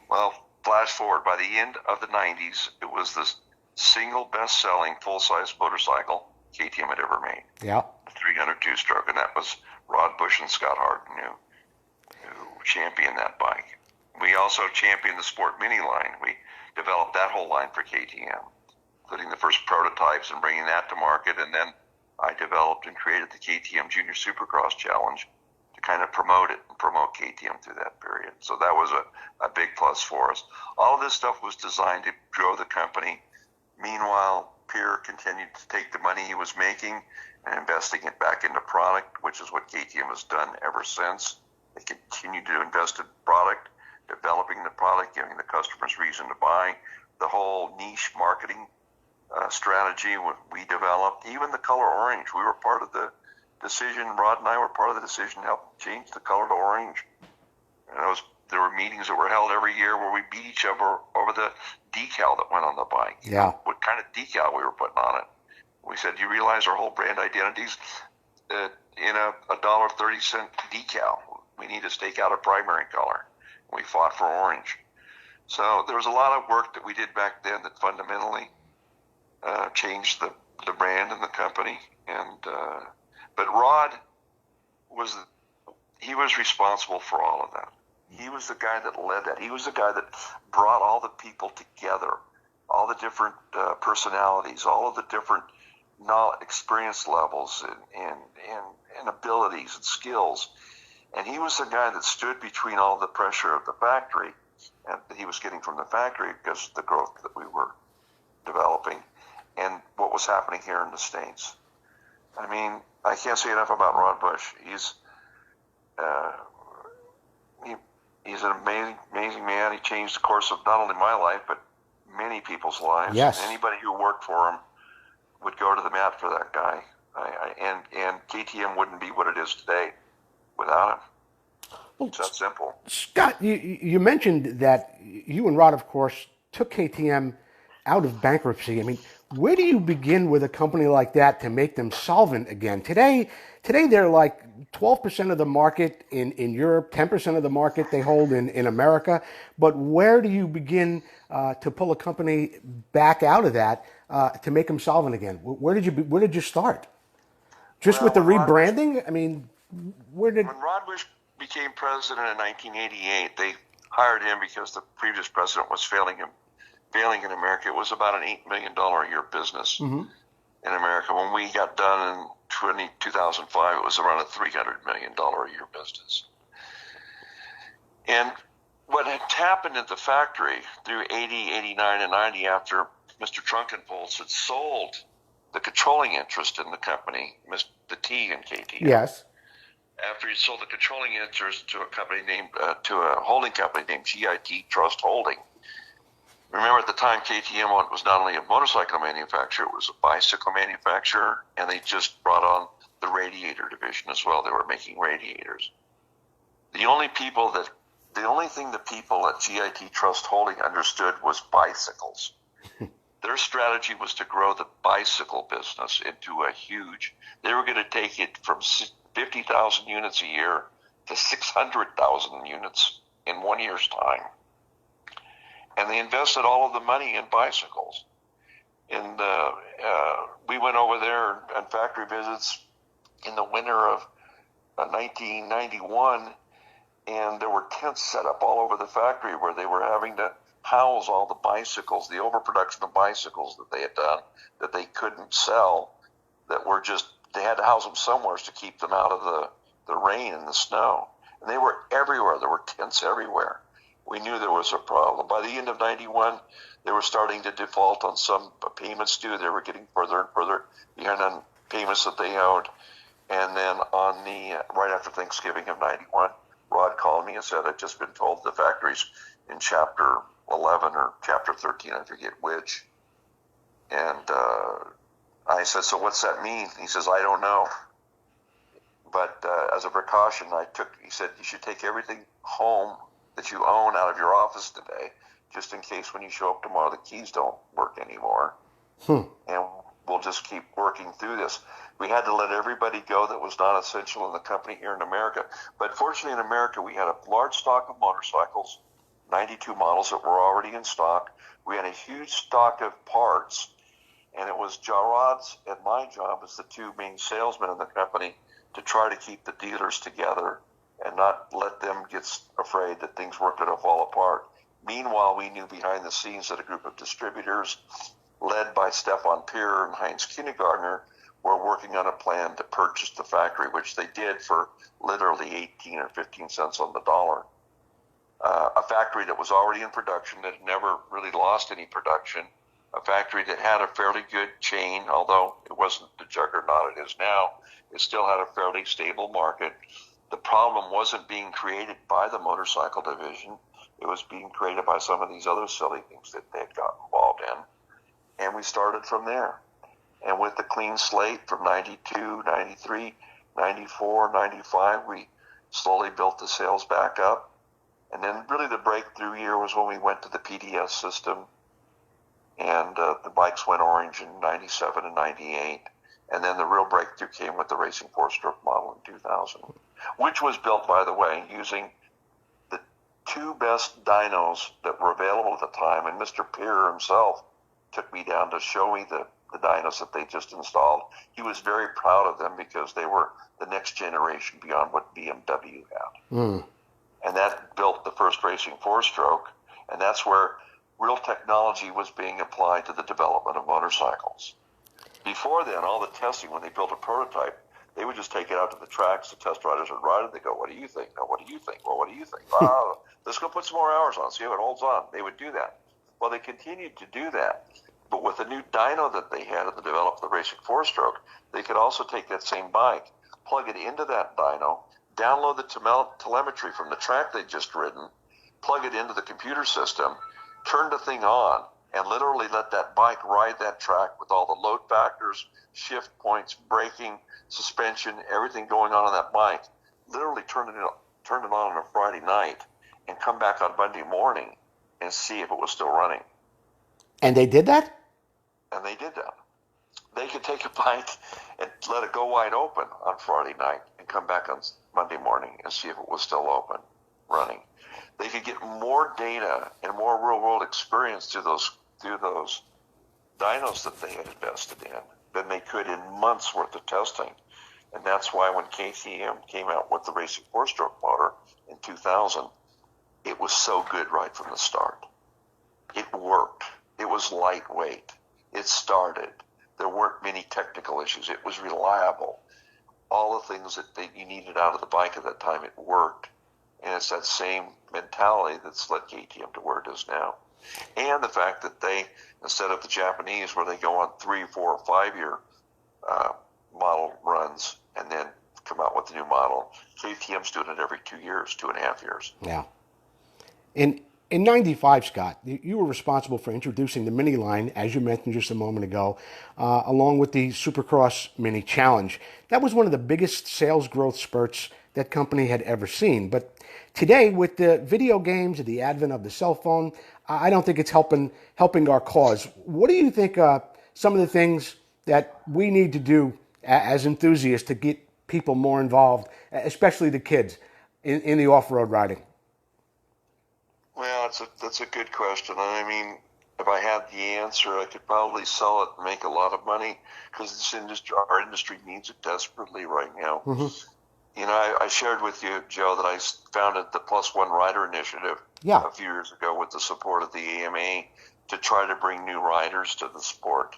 Well, flash forward, by the end of the 90s, it was the single best-selling full-size motorcycle KTM had ever made. Yeah. The 300 two-stroke, and that was Rod Bush and Scot Harden who championed that bike. We also championed the Sport Mini line. We developed that whole line for KTM, including the first prototypes and bringing that to market. And then I developed and created the KTM Junior Supercross Challenge to kind of promote it and promote KTM through that period. So that was a big plus for us. All of this stuff was designed to grow the company. Meanwhile, Pierre continued to take the money he was making and investing it back into product, which is what KTM has done ever since. They continue to invest in product, developing the product, giving the customers reason to buy. The whole niche marketing strategy we developed, even the color orange. We were part of the decision, Rod and I were part of the decision to help change the color to orange. And there were meetings that were held every year where we beat each other over the decal that went on the bike. Yeah. What kind of decal we were putting on it. We said, you realize our whole brand identity's in a $1.30 decal. We need to stake out a primary color. We fought for orange. So there was a lot of work that we did back then that fundamentally changed the brand and the company. But Rod was responsible for all of that. He was the guy that led that. He was the guy that brought all the people together, all the different personalities, all of the different experience levels and abilities and skills. And he was the guy that stood between all the pressure of the factory and that he was getting from the factory because of the growth that we were developing and what was happening here in the States. I mean, I can't say enough about Rod Bush. He's an amazing man. He changed the course of not only my life, but many people's lives. Yes. Anybody who worked for him would go to the mat for that guy. And KTM wouldn't be what it is today without him. Well, It's that simple. Scott, you mentioned that you and Rod, of course, took KTM out of bankruptcy. I mean, where do you begin with a company like that to make them solvent again? Today they're like 12% of the market in Europe, 10% of the market they hold in America. But where do you begin to pull a company back out of that to make them solvent again? Where did you start? Just with the rebranding? I mean, when Rod Bush became president in 1988, they hired him because the previous president was failing in America. It was about an $8 million a year business in America. When we got done in 2005, it was around a $300 million a year business. And what had happened at the factory through 80, 89, and 90 after Mr. Trunkenpolz had sold the controlling interest in the company, the T in KTM. Yes. After he sold the controlling interest to to a holding company named GIT Trust Holding. Remember, at the time, KTM was not only a motorcycle manufacturer, it was a bicycle manufacturer, and they just brought on the radiator division as well. They were making radiators. The only thing the people at GIT Trust Holding understood was bicycles. Their strategy was to grow the bicycle business into a huge. They were going to take it from 50,000 units a year to 600,000 units in 1 year's time. And they invested all of the money in bicycles. And we went over there on factory visits in the winter of 1991, and there were tents set up all over the factory where they were having to house all the bicycles, the overproduction of bicycles that they had done that they couldn't sell, that were just, they had to house them somewhere to keep them out of the rain and the snow. And they were everywhere. There were tents everywhere. We knew there was a problem. By the end of 91, they were starting to default on some payments due. They were getting further and further behind on payments that they owed. And then on right after Thanksgiving of 91, Rod called me and said, I'd just been told the factory's in Chapter 11 or Chapter 13, I forget which. And I said, so what's that mean? He says, I don't know. But as a precaution, he said, you should take everything home that you own out of your office today, just in case when you show up tomorrow, the keys don't work anymore. And we'll just keep working through this. We had to let everybody go that was not essential in the company here in America. But fortunately in America, we had a large stock of motorcycles, 92 models that were already in stock. We had a huge stock of parts, and it was Jarod's and my job as the two main salesmen in the company to try to keep the dealers together and not let them get afraid that things were going to fall apart. Meanwhile, we knew behind the scenes that a group of distributors led by Stefan Peer and Heinz Kindergartner were working on a plan to purchase the factory, which they did for literally 18 or 15 cents on the dollar. A factory that was already in production, that had never really lost any production, a factory that had a fairly good chain, although it wasn't the juggernaut it is now. It still had a fairly stable market. The problem wasn't being created by the motorcycle division. It was being created by some of these other silly things that they had got involved in. And we started from there. And with the clean slate from 92, 93, 94, 95, we slowly built the sales back up. And then really the breakthrough year was when we went to the PDS system. And the bikes went orange in 97 and 98. And then the real breakthrough came with the Racing 4-stroke model in 2000, which was built, by the way, using the two best dynos that were available at the time. And Mr. Peer himself took me down to show me the dynos that they just installed. He was very proud of them because they were the next generation beyond what BMW had. And that built the first Racing 4-stroke. And that's where real technology was being applied to the development of motorcycles. Before then, all the testing, when they built a prototype, they would just take it out to the tracks. The test riders would ride it. They go, what do you think? No, what do you think? Well, what do you think? Let's go put some more hours on, see how it holds on. They would do that. Well, they continued to do that. But with the new dyno that they had to develop the Racing 4-stroke, they could also take that same bike, plug it into that dyno, download the telemetry from the track they'd just ridden, plug it into the computer system, turn the thing on, and literally let that bike ride that track with all the load factors, shift points, braking, suspension, everything going on that bike. Literally turn it on a Friday night and come back on Monday morning and see if it was still running. And they did that? And they did that. They could take a bike and let it go wide open on Friday night and come back on Monday morning and see if it was still open, running. They could get more data and more real-world experience through those dynos that they had invested in than they could in months' worth of testing. And that's why when KTM came out with the Racing 4-stroke motor in 2000, it was so good right from the start. It worked. It was lightweight. It started. There weren't many technical issues. It was reliable. All the things that you needed out of the bike at that time, it worked. And it's that same mentality that's led KTM to where it is now. And the fact that they, instead of the Japanese where they go on 3, 4, 5 year model runs and then come out with the new model, KTM's doing it every 2 years, 2.5 years. Yeah. In 95, Scott, you were responsible for introducing the Mini line, as you mentioned just a moment ago, along with the Supercross Mini Challenge. That was one of the biggest sales growth spurts that company had ever seen. But today, with the video games and the advent of the cell phone, I don't think it's helping our cause. What do you think some of the things that we need to do as enthusiasts to get people more involved, especially the kids, in the off-road riding? Well, that's a good question. I mean, if I had the answer, I could probably sell it and make a lot of money because our industry needs it desperately right now. You know, I shared with you, Joe, that I founded the Plus One Rider Initiative a few years ago with the support of the AMA to try to bring new riders to the sport.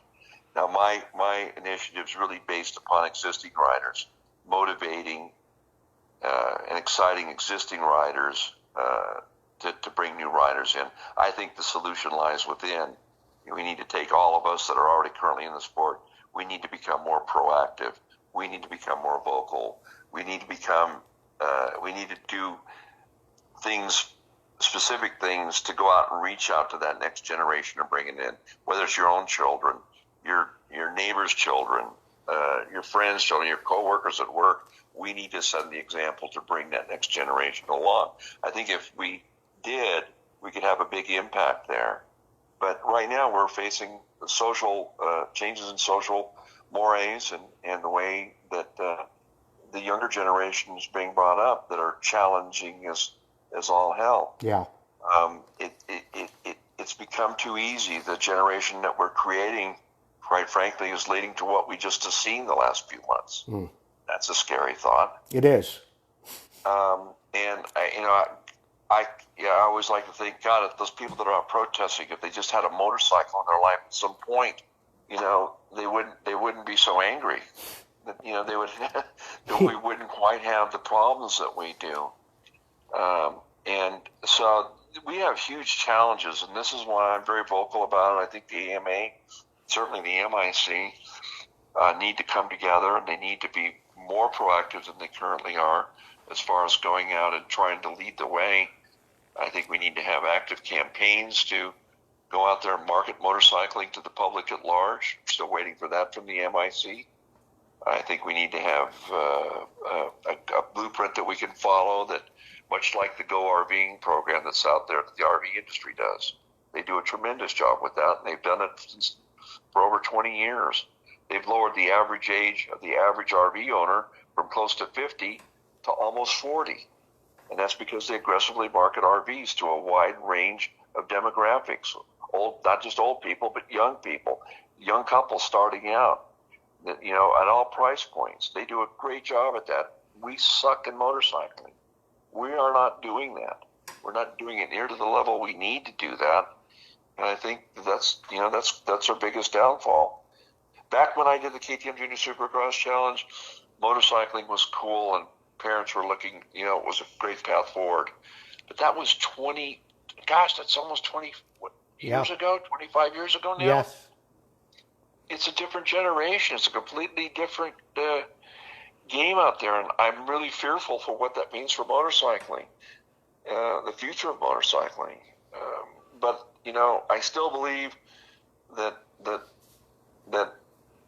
Now, my initiative is really based upon existing riders, motivating and exciting existing riders to bring new riders in. I think the solution lies within. We need to take all of us that are already currently in the sport. We need to become more proactive. We need to become more vocal. We need to do things, specific things, to go out and reach out to that next generation and bring it in. Whether it's your own children, your neighbor's children, your friends' children, your coworkers at work, we need to set the example to bring that next generation along. I think if we did, we could have a big impact there. But right now we're facing the social changes in social mores and the way that the younger generation is being brought up that are challenging as all hell. Yeah. It's become too easy. The generation that we're creating, quite frankly, is leading to what we just have seen the last few months. That's a scary thought. It is. And I always like to think, God, if those people that are out protesting, if they just had a motorcycle in their life at some point, they wouldn't be so angry. They would. We wouldn't quite have the problems that we do. And so we have huge challenges, and this is why I'm very vocal about it. I think the AMA, certainly the MIC, need to come together, and they need to be more proactive than they currently are as far as going out and trying to lead the way. I think we need to have active campaigns to go out there and market motorcycling to the public at large. I'm still waiting for that from the MIC. I think we need to have a blueprint that we can follow, that much like the Go RVing program that's out there that the RV industry does. They do a tremendous job with that, and they've done it for over 20 years. They've lowered the average age of the average RV owner from close to 50 to almost 40. And that's because they aggressively market RVs to a wide range of demographics. Not just old people, but young people, young couples starting out, at all price points. They do a great job at that. We suck in motorcycling. We are not doing that. We're not doing it near to the level we need to do that. And I think that's our biggest downfall. Back when I did the KTM Junior Supercross Challenge, motorcycling was cool and parents were looking, it was a great path forward. But that was that's almost 20 years ago, 25 years ago now? Yes. It's a different generation. It's a completely different game out there, and I'm really fearful for what that means for motorcycling, the future of motorcycling. But I still believe that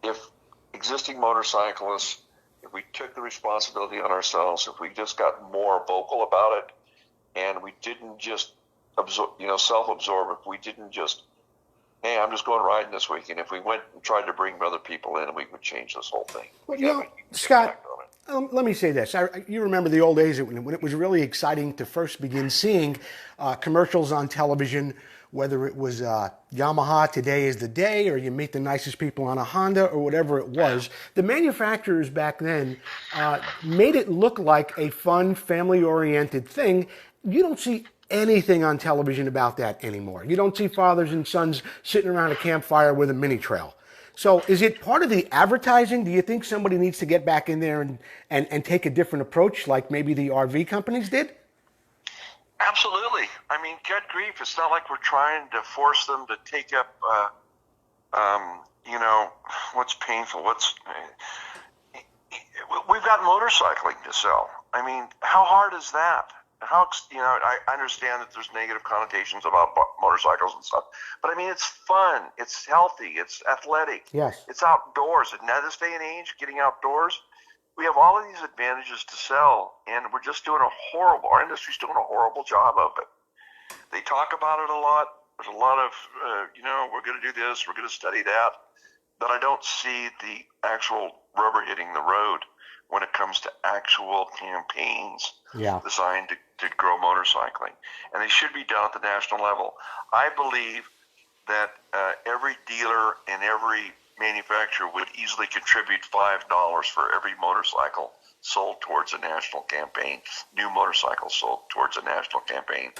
if existing motorcyclists, if we took the responsibility on ourselves, if we just got more vocal about it, and we didn't just self-absorb, if we didn't just, hey, I'm just going riding this weekend, if we went and tried to bring other people in, we would change this whole thing. Well, Scott, let me say this. You remember the old days when it was really exciting to first begin seeing commercials on television, whether it was Yamaha, Today is the Day, or you meet the nicest people on a Honda, or whatever it was. The manufacturers back then made it look like a fun, family-oriented thing. You don't see anything on television about that anymore. You don't see fathers and sons sitting around a campfire with a mini trail. So is it part of the advertising? Do you think somebody needs to get back in there and take a different approach like maybe the RV companies did? Absolutely. I mean, good grief. It's not like we're trying to force them to take up, what's painful. We've got motorcycling to sell. I mean, how hard is that? I understand that there's negative connotations about motorcycles and stuff, but I mean, it's fun, it's healthy, it's athletic, yes, it's outdoors. And now this day and age, getting outdoors, we have all of these advantages to sell, and we're just doing our industry's doing a horrible job of it. They talk about it a lot. There's a lot of, we're going to do this, we're going to study that, but I don't see the actual rubber hitting the road when it comes to actual campaigns designed to grow motorcycling. And they should be done at the national level. I believe that every dealer and every manufacturer would easily contribute $5 for every motorcycle sold towards a national campaign, new motorcycles sold towards a national campaign.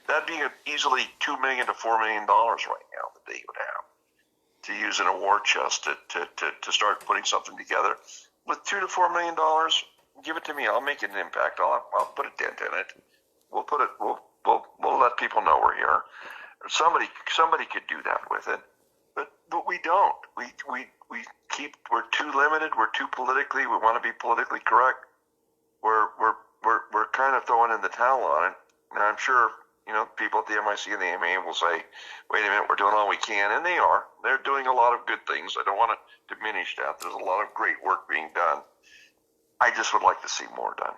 That'd be easily $2 million to $4 million right now that they would have to use in a war chest to start putting something together. With $2 to $4 million, give it to me. I'll make an impact. I'll put a dent in it. We'll put it. We'll let people know we're here. Somebody could do that with it, but we don't. We're too limited. We're too politically. We want to be politically correct. We're kind of throwing in the towel on it, and I'm sure people at the MIC and the AMA will say, "Wait a minute, we're doing all we can," and they are. They're doing a lot of good things. I don't want to diminish that. There's a lot of great work being done. I just would like to see more done.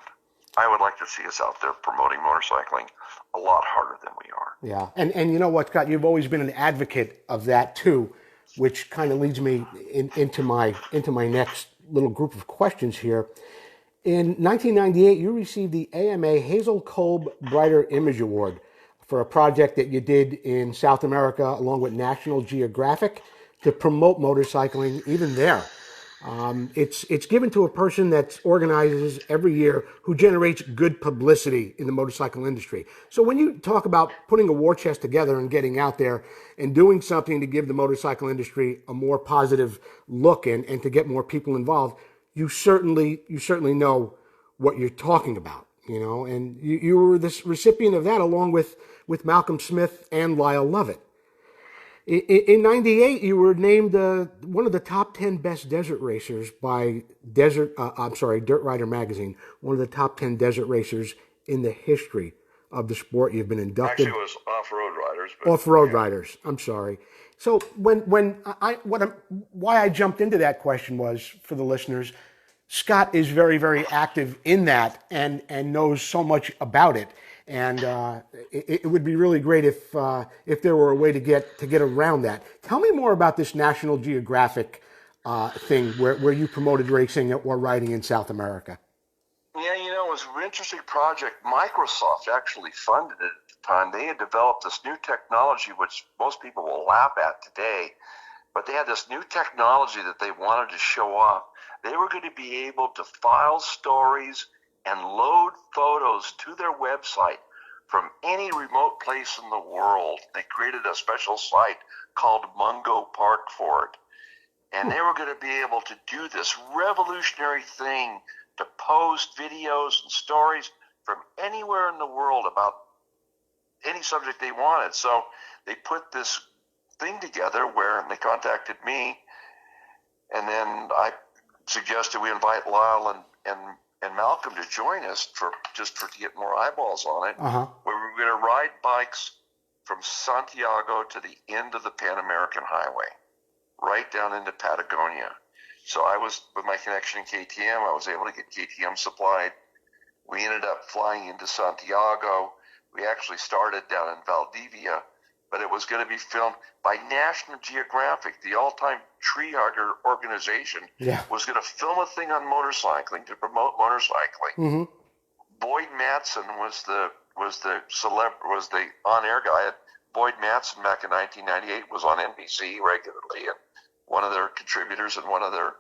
I would like to see us out there promoting motorcycling a lot harder than we are. Yeah, and you know what, Scott, you've always been an advocate of that too, which kind of leads me into my next little group of questions here. In 1998, you received the AMA Hazel Kolb Brighter Image Award for a project that you did in South America along with National Geographic to promote motorcycling even there. It's given to a person that organizes every year who generates good publicity in the motorcycle industry. So when you talk about putting a war chest together and getting out there and doing something to give the motorcycle industry a more positive look and to get more people involved, you certainly know what you're talking about, and you were this recipient of that along with Malcolm Smith and Lyle Lovett. In '98, you were named one of the top 10 best desert racers by Dirt Rider magazine. One of the top 10 desert racers in the history of the sport. You've been inducted. Actually, it was off-road riders. Off-road riders. I'm sorry. So why I jumped into that question was, for the listeners, Scott is very, very active in that and knows so much about it. And it would be really great if there were a way to get around that. Tell me more about this National Geographic thing where you promoted racing or riding in South America. Yeah, it was an interesting project. Microsoft actually funded it at the time. They had developed this new technology, which most people will laugh at today, but they had this new technology that they wanted to show off. They were going to be able to file stories and load photos to their website from any remote place in the world. They created a special site called Mungo Park for it. And they were going to be able to do this revolutionary thing to post videos and stories from anywhere in the world about any subject they wanted. So they put this thing together where they contacted me, and then I suggested we invite Lyle and Malcolm to join us to get more eyeballs on it. Uh-huh. Where we were going to ride bikes from Santiago to the end of the Pan American Highway, right down into Patagonia. So I was, with my connection in KTM, I was able to get KTM supplied. We ended up flying into Santiago. We actually started down in Valdivia, but it was going to be filmed by National Geographic, the all-time tree hugger organization. Yeah. Was going to film a thing on motorcycling to promote motorcycling. Mm-hmm. Boyd Matson was the on-air guy. Boyd Matson back in 1998 was on NBC regularly, and one of their contributors and one of their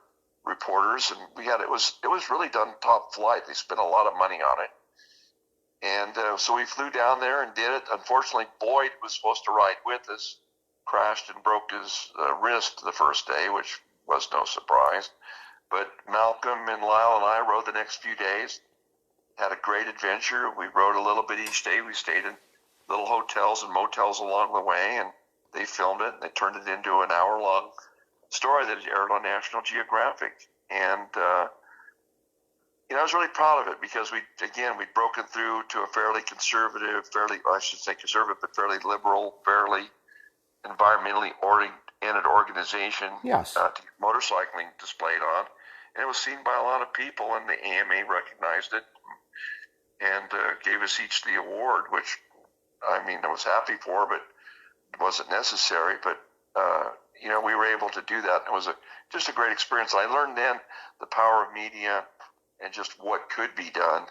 reporters. And it was really done top flight. They spent a lot of money on it. And so we flew down there and did it. Unfortunately, Boyd was supposed to ride with us, crashed and broke his wrist the first day, which was no surprise. But Malcolm and Lyle and I rode the next few days, had a great adventure. We rode a little bit each day. We stayed in little hotels and motels along the way, and they filmed it. And they turned it into an hour-long story that aired on National Geographic. And I was really proud of it because we'd broken through to a fairly conservative, fairly liberal, fairly environmentally oriented organization. Yes. To get motorcycling displayed on. and it was seen by a lot of people, and the AMA recognized it and gave us each the award, which, I mean, I was happy for, but it wasn't necessary. But, we were able to do that. It was just a great experience. I learned then the power of media and just what could be done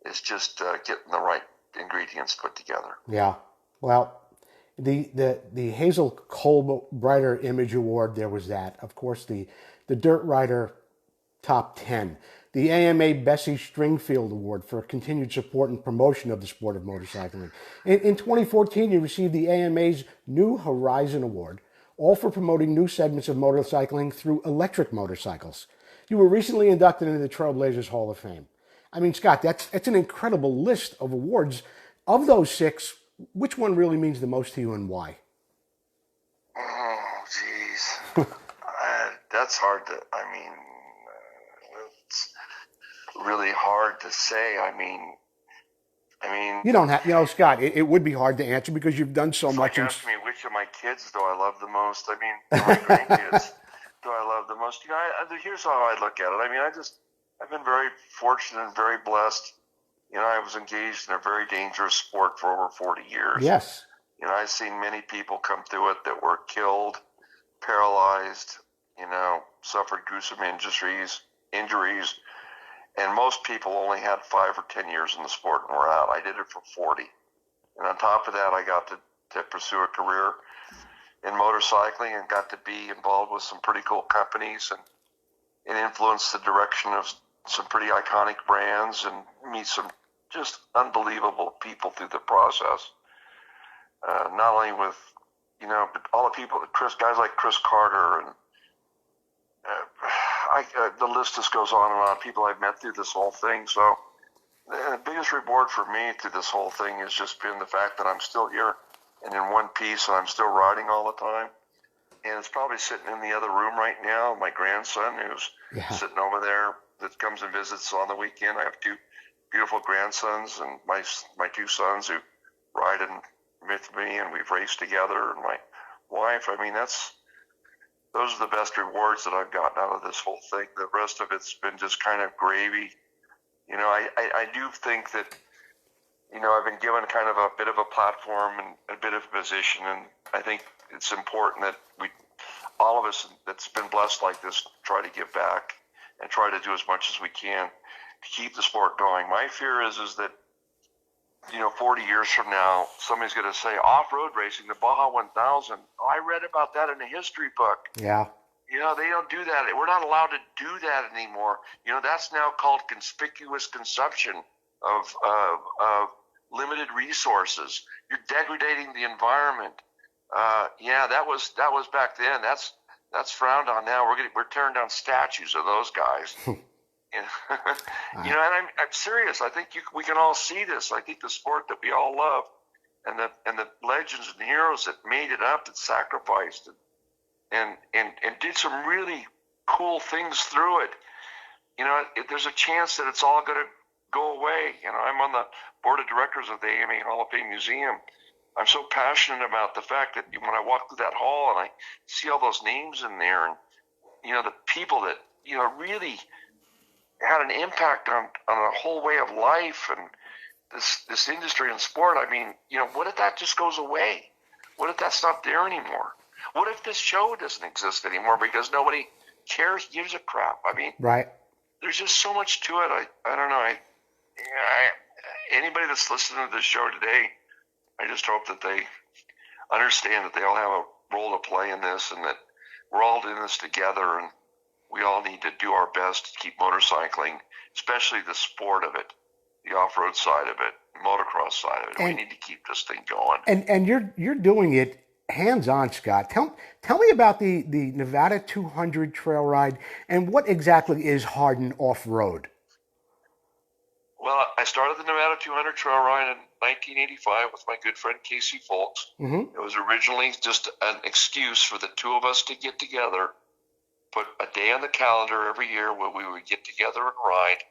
is just getting the right ingredients put together. Yeah. Well, the Hazel Colbrighter Image Award, there was that. Of course, the Dirt Rider Top 10. The AMA Bessie Stringfield Award for continued support and promotion of the sport of motorcycling. In 2014, you received the AMA's New Horizon Award, all for promoting new segments of motorcycling through electric motorcycles. You were recently inducted into the Trailblazers Hall of Fame. I mean, Scott, that's an incredible list of awards. Of those 6, which one really means the most to you and why? Oh, jeez. That's hard to, it's really hard to say. I mean, you don't have, Scott, it would be hard to answer because you've done so much. Like ask me which of my kids do I love the most. I mean, my grandkids do I love the most. Here's how I look at it. I mean, I've been very fortunate and very blessed. I was engaged in a very dangerous sport for over 40 years. Yes. I've seen many people come through it that were killed, paralyzed, suffered gruesome injuries, and most people only had 5 or 10 years in the sport and were out. I did it for 40. And on top of that, I got to pursue a career in motorcycling and got to be involved with some pretty cool companies and influence the direction of some pretty iconic brands and meet some just unbelievable people through the process. Not only with, but all the people, guys like Chris Carter and the list just goes on and on. People I've met through this whole thing. So the biggest reward for me through this whole thing has just been the fact that I'm still here and in one piece, and I'm still riding all the time. And it's probably sitting in the other room right now. My grandson, who's sitting over there, that comes and visits on the weekend. I have 2 beautiful grandsons, and my 2 sons who ride with me, and we've raced together. And my wife. I mean, those are the best rewards that I've gotten out of this whole thing. The rest of it's been just kind of gravy. I do think that, I've been given kind of a bit of a platform and a bit of a position, and I think it's important that all of us that's been blessed like this, try to give back and try to do as much as we can to keep the sport going. My fear is that, 40 years from now, somebody's going to say off-road racing, the Baja 1000. Oh, I read about that in a history book. Yeah. They don't do that. We're not allowed to do that anymore. That's now called conspicuous consumption of limited resources. You're degrading the environment. That was back then. That's frowned on now. We're tearing down statues of those guys. And I'm serious. I think we can all see this. I think the sport that we all love, and the legends and heroes that made it up, that sacrificed and did some really cool things through it. There's a chance that it's all going to go away. I'm on the board of directors of the AMA Hall of Fame Museum. I'm so passionate about the fact that when I walk through that hall and I see all those names in there, and the people that really had an impact on a whole way of life and this industry and sport. I mean, what if that just goes away? What if that's not there anymore? What if this show doesn't exist anymore because nobody cares, gives a crap? I mean, right. There's just so much to it. I don't know. Anybody that's listening to this show today, I just hope that they understand that they all have a role to play in this, and that we're all in this together, and we all need to do our best to keep motorcycling, especially the sport of it, the off-road side of it, motocross side of it. We need to keep this thing going. And you're doing it hands-on, Scott. Tell me about the Nevada 200 trail ride, and what exactly is Harden off-road? Well, I started the Nevada 200 trail ride in 1985 with my good friend Casey Folks. Mm-hmm. It was originally just an excuse for the 2 of us to get together, put a day on the calendar every year where we would get together and ride,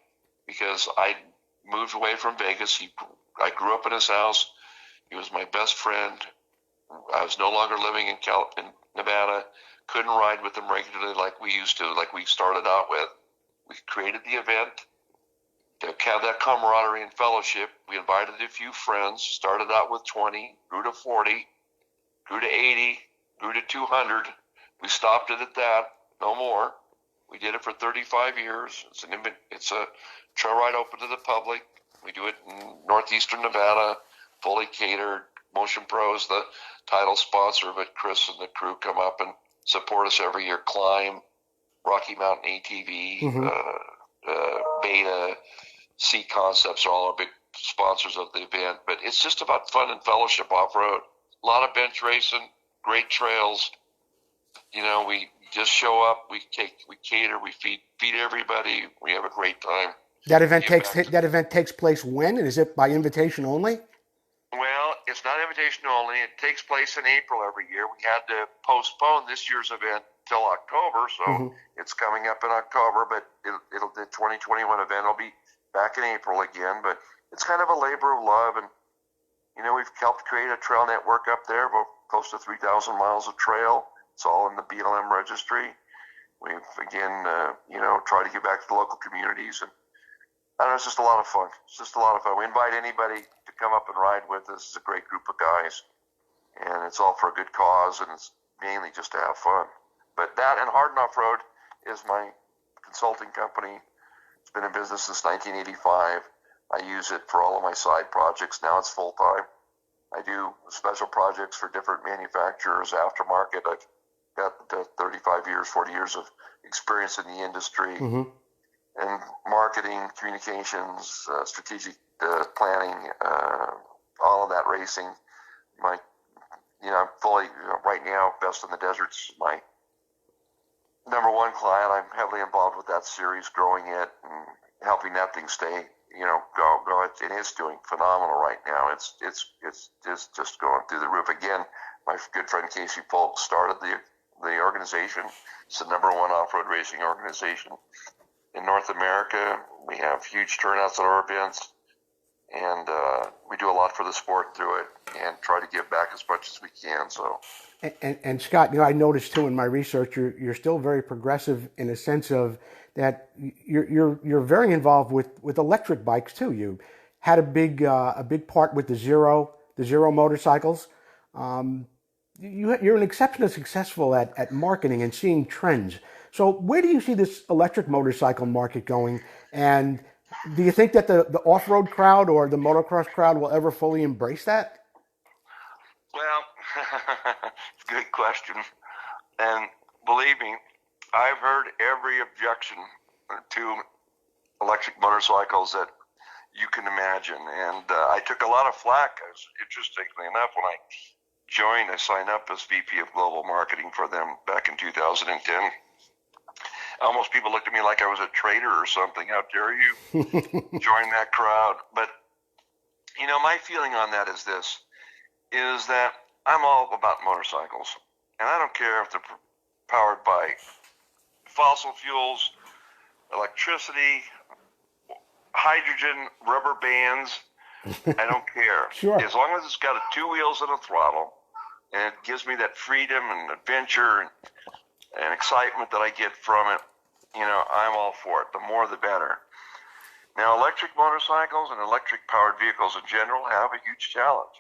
because I moved away from Vegas. I grew up in his house. He was my best friend. I was no longer living in Nevada. Couldn't ride with him regularly like we used to, like we started out with. We created the event to have that camaraderie and fellowship. We invited a few friends, started out with 20, grew to 40, grew to 80, grew to 200. We stopped it at that, no more. We did it for 35 years. It's a trail ride open to the public. We do it in northeastern Nevada, fully catered. Motion Pro's the title sponsor of it. Chris and the crew come up and support us every year. Climb, Rocky Mountain ATV, Beta, C Concepts are all our big sponsors of the event. But it's just about fun and fellowship off-road. A lot of bench racing, great trails. We just show up, we cater, we feed everybody. We have a great time. That event takes place when? And is it by invitation only? Well, it's not invitation only. It takes place in April every year. We had to postpone this year's event till October, so it's coming up in October. But the 2021 event will be back in April again. But it's kind of a labor of love, and we've helped create a trail network up there, about close to 3,000 miles of trail. It's all in the BLM registry. We've again, tried to give back to the local communities, and I don't know, it's just a lot of fun. It's just a lot of fun. We invite anybody to come up and ride with us. It's a great group of guys, and it's all for a good cause, and it's mainly just to have fun. But that and Harden Off-Road is my consulting company. It's been in business since 1985. I use it for all of my side projects. Now it's full-time. I do special projects for different manufacturers, aftermarket. I've got 35 years, 40 years of experience in the industry. And marketing, communications, strategic planning, all of that racing. I'm fully, right now, Best in the Desert's my number one client. I'm heavily involved with that series, growing it and helping that thing stay, go. And it's doing phenomenal right now. It's just going through the roof. Again, my good friend Casey Polk started the organization. It's the number one off-road racing organization in North America. We have huge turnouts at our events, and we do a lot for the sport through it, and try to give back as much as we can. So, and Scott, I noticed too in my research, you're still very progressive in a sense of that you're very involved with electric bikes too. You had a big part with the zero motorcycles. You're an exceptionally successful at marketing and seeing trends. So where do you see this electric motorcycle market going? And do you think that the off-road crowd or the motocross crowd will ever fully embrace that? Well, it's a good question. And believe me, I've heard every objection to electric motorcycles that you can imagine. And I took a lot of flack, interestingly enough, when I joined. I signed up as VP of Global Marketing for them back in 2010. Almost people looked at me like I was a traitor or something. How dare you join that crowd? But, my feeling on that is this, is that I'm all about motorcycles. And I don't care if they're powered by fossil fuels, electricity, hydrogen, rubber bands. I don't care. Sure. As long as it's got two wheels and a throttle, and it gives me that freedom and adventure and excitement that I get from it, I'm all for it. The more the better. Now, electric motorcycles and electric-powered vehicles in general have a huge challenge.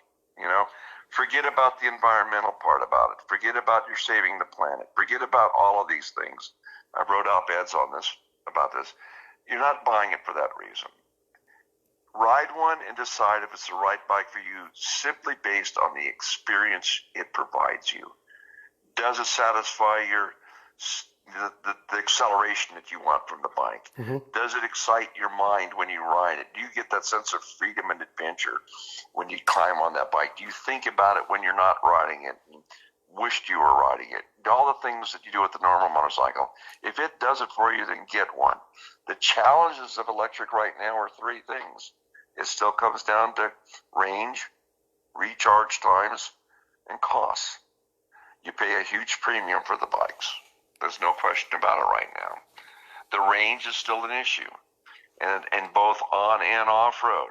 Forget about the environmental part about it. Forget about you're saving the planet. Forget about all of these things. I wrote op-eds on this, about this. You're not buying it for that reason. Ride one and decide if it's the right bike for you simply based on the experience it provides you. Does it satisfy the acceleration that you want from the bike? Does it excite your mind when you ride it? Do you get that sense of freedom and adventure when you climb on that bike? Do you think about it when you're not riding it and wished you were riding it? All the things that you do with the normal motorcycle. If it does it for you, then get one. The challenges of electric right now are three things. It still comes down to range, recharge times, and costs. You pay a huge premium for the bikes. There's no question about it right now. The range is still an issue, and both on and off-road.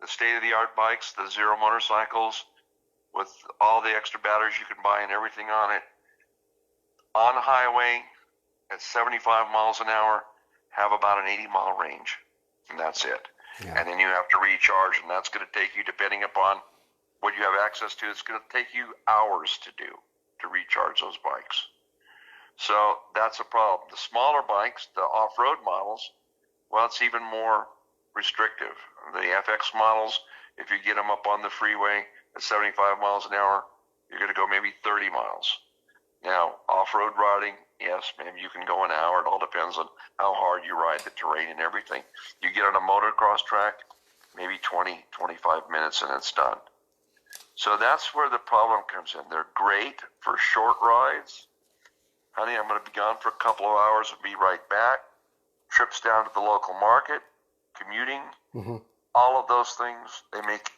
The state-of-the-art bikes, the zero motorcycles, with all the extra batteries you can buy and everything on it, on the highway at 75 miles an hour, have about an 80-mile range, and that's it. Yeah. And then you have to recharge, and that's going to take you, depending upon what you have access to, it's going to take you hours to do, to recharge those bikes. So that's a problem. The smaller bikes, the off-road models, well, it's even more restrictive. The FX models, if you get them up on the freeway at 75 miles an hour, you're going to go maybe 30 miles. Now, off-road riding, yes, maybe you can go an hour. It all depends on how hard you ride, the terrain and everything. You get on a motocross track, maybe 20, 25 minutes and it's done. So that's where the problem comes in. They're great for short rides. Honey, I'm going to be gone for a couple of hours and be right back. Trips down to the local market, commuting, all of those things, they make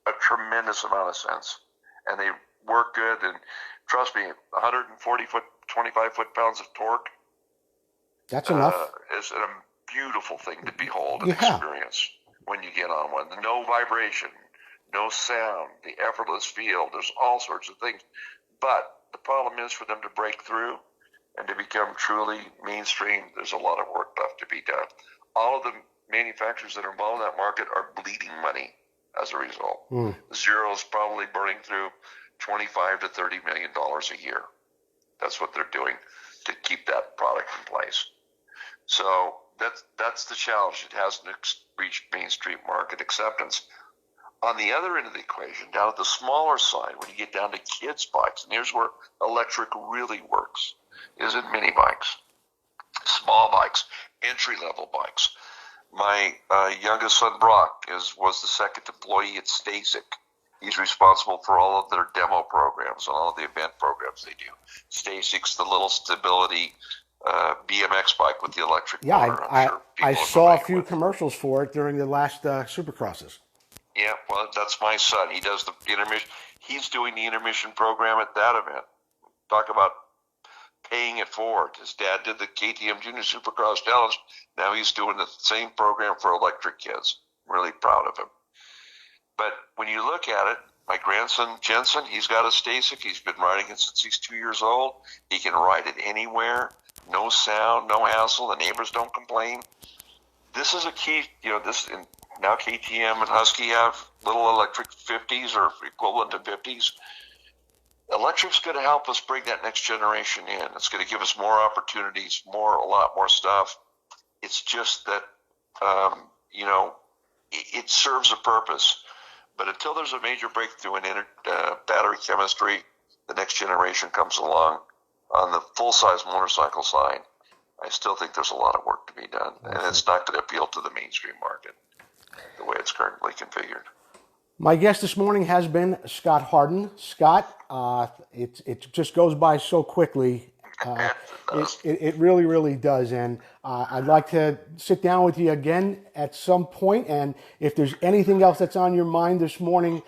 a tremendous amount of sense. And they work good. And trust me, 140 foot, 25 foot-pounds of torque. That's enough. Is a beautiful thing to behold and experience when you get on one. No vibration, no sound, the effortless feel. There's all sorts of things. But the problem is for them to break through and to become truly mainstream, there's a lot of work left to be done. All of the manufacturers that are involved in that market are bleeding money as a result. Zero's probably burning through $25 to $30 million a year. That's what they're doing to keep that product in place. So that's the challenge. It hasn't reached mainstream market acceptance. On the other end of the equation, down at the smaller side, when you get down to kids' bikes, and here's where electric really works, is in mini bikes, small bikes, entry-level bikes. My youngest son, Brock, was the second employee at Stasic. He's responsible for all of their demo programs and all of the event programs they do. Stasic's the little stability VMX bike with the electric motor. I saw a few commercials for it during the last Supercrosses. Yeah, well, that's my son. He does the intermission. He's doing the intermission program at that event. Talk about paying it forward. His dad did the KTM Junior Supercross Challenge. Now he's doing the same program for electric kids. I'm really proud of him. But when you look at it, my grandson Jensen, he's got a Stasic. He's been riding it since he's 2 years old. He can ride it anywhere. No sound, no hassle. The neighbors don't complain. This is a key, now KTM and Husky have little electric 50s or equivalent to 50s. Electric's going to help us bring that next generation in. It's going to give us more opportunities, a lot more stuff. It's just that, it serves a purpose. But until there's a major breakthrough in battery chemistry, the next generation comes along. On the full-size motorcycle side, I still think there's a lot of work to be done. And it's not going to appeal to the mainstream market the way it's currently configured. My guest this morning has been Scot Harden. Scott, it just goes by so quickly. It really, really does. And I'd like to sit down with you again at some point. And if there's anything else that's on your mind this morning,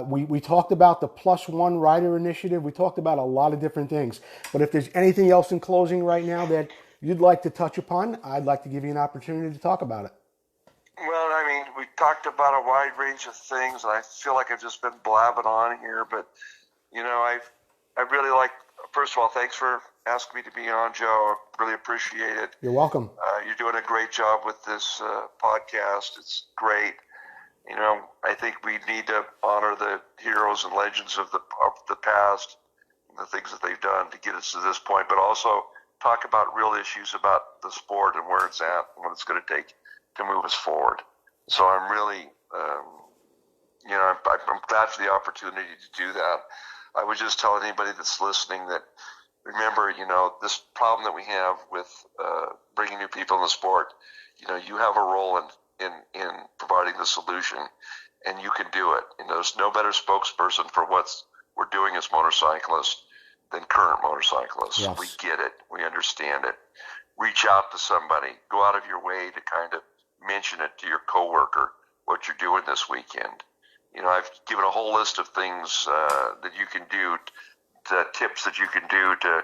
we talked about the Plus One Rider Initiative. We talked about a lot of different things. But if there's anything else in closing right now that you'd like to touch upon, I'd like to give you an opportunity to talk about it. Well, I mean, we talked about a wide range of things, and I feel like I've just been blabbing on here. But, I really like, first of all, thanks for asking me to be on, Joe. I really appreciate it. You're welcome. You're doing a great job with this podcast. It's great. I think we need to honor the heroes and legends of the past, and the things that they've done to get us to this point, but also talk about real issues about the sport and where it's at and what it's going to take to move us forward. So I'm really, I'm glad for the opportunity to do that. I would just tell anybody that's listening that, remember, this problem that we have with bringing new people in the sport, you have a role in providing the solution, and you can do it. There's no better spokesperson for what we're doing as motorcyclists than current motorcyclists. Yes. We get it. We understand it. Reach out to somebody. Go out of your way to kind of mention it to your coworker, what you're doing this weekend. I've given a whole list of things that you can do, tips that you can do to,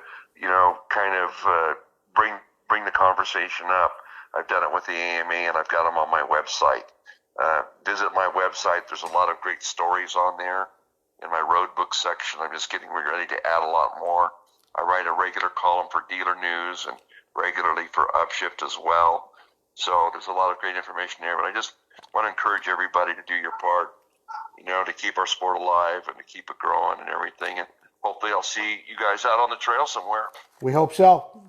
kind of bring the conversation up. I've done it with the AMA, and I've got them on my website. Visit my website. There's a lot of great stories on there. In my road book section, I'm just getting ready to add a lot more. I write a regular column for Dealer News and regularly for Upshift as well. So there's a lot of great information there. But I just want to encourage everybody to do your part, to keep our sport alive and to keep it growing and everything. And hopefully I'll see you guys out on the trail somewhere. We hope so.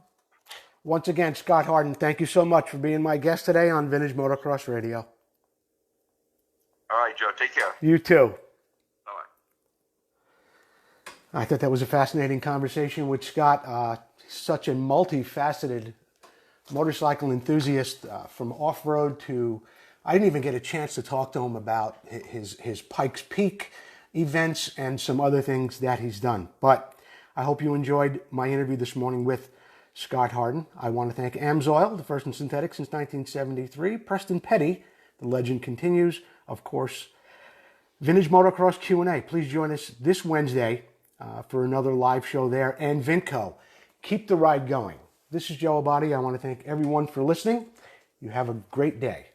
Once again, Scot Harden, thank you so much for being my guest today on Vintage Motocross Radio. All right, Joe. Take care. You too. Bye. I thought that was a fascinating conversation with Scot. Such a multifaceted motorcycle enthusiast, from off-road to... I didn't even get a chance to talk to him about his Pikes Peak events and some other things that he's done. But I hope you enjoyed my interview this morning with Scot Harden. I want to thank AMSOIL, the first in synthetic since 1973. Preston Petty, the legend continues. Of course, Vintage Motocross Q&A. Please join us this Wednesday for another live show there. And Vintco, keep the ride going. This is Joe Abadi. I want to thank everyone for listening. You have a great day.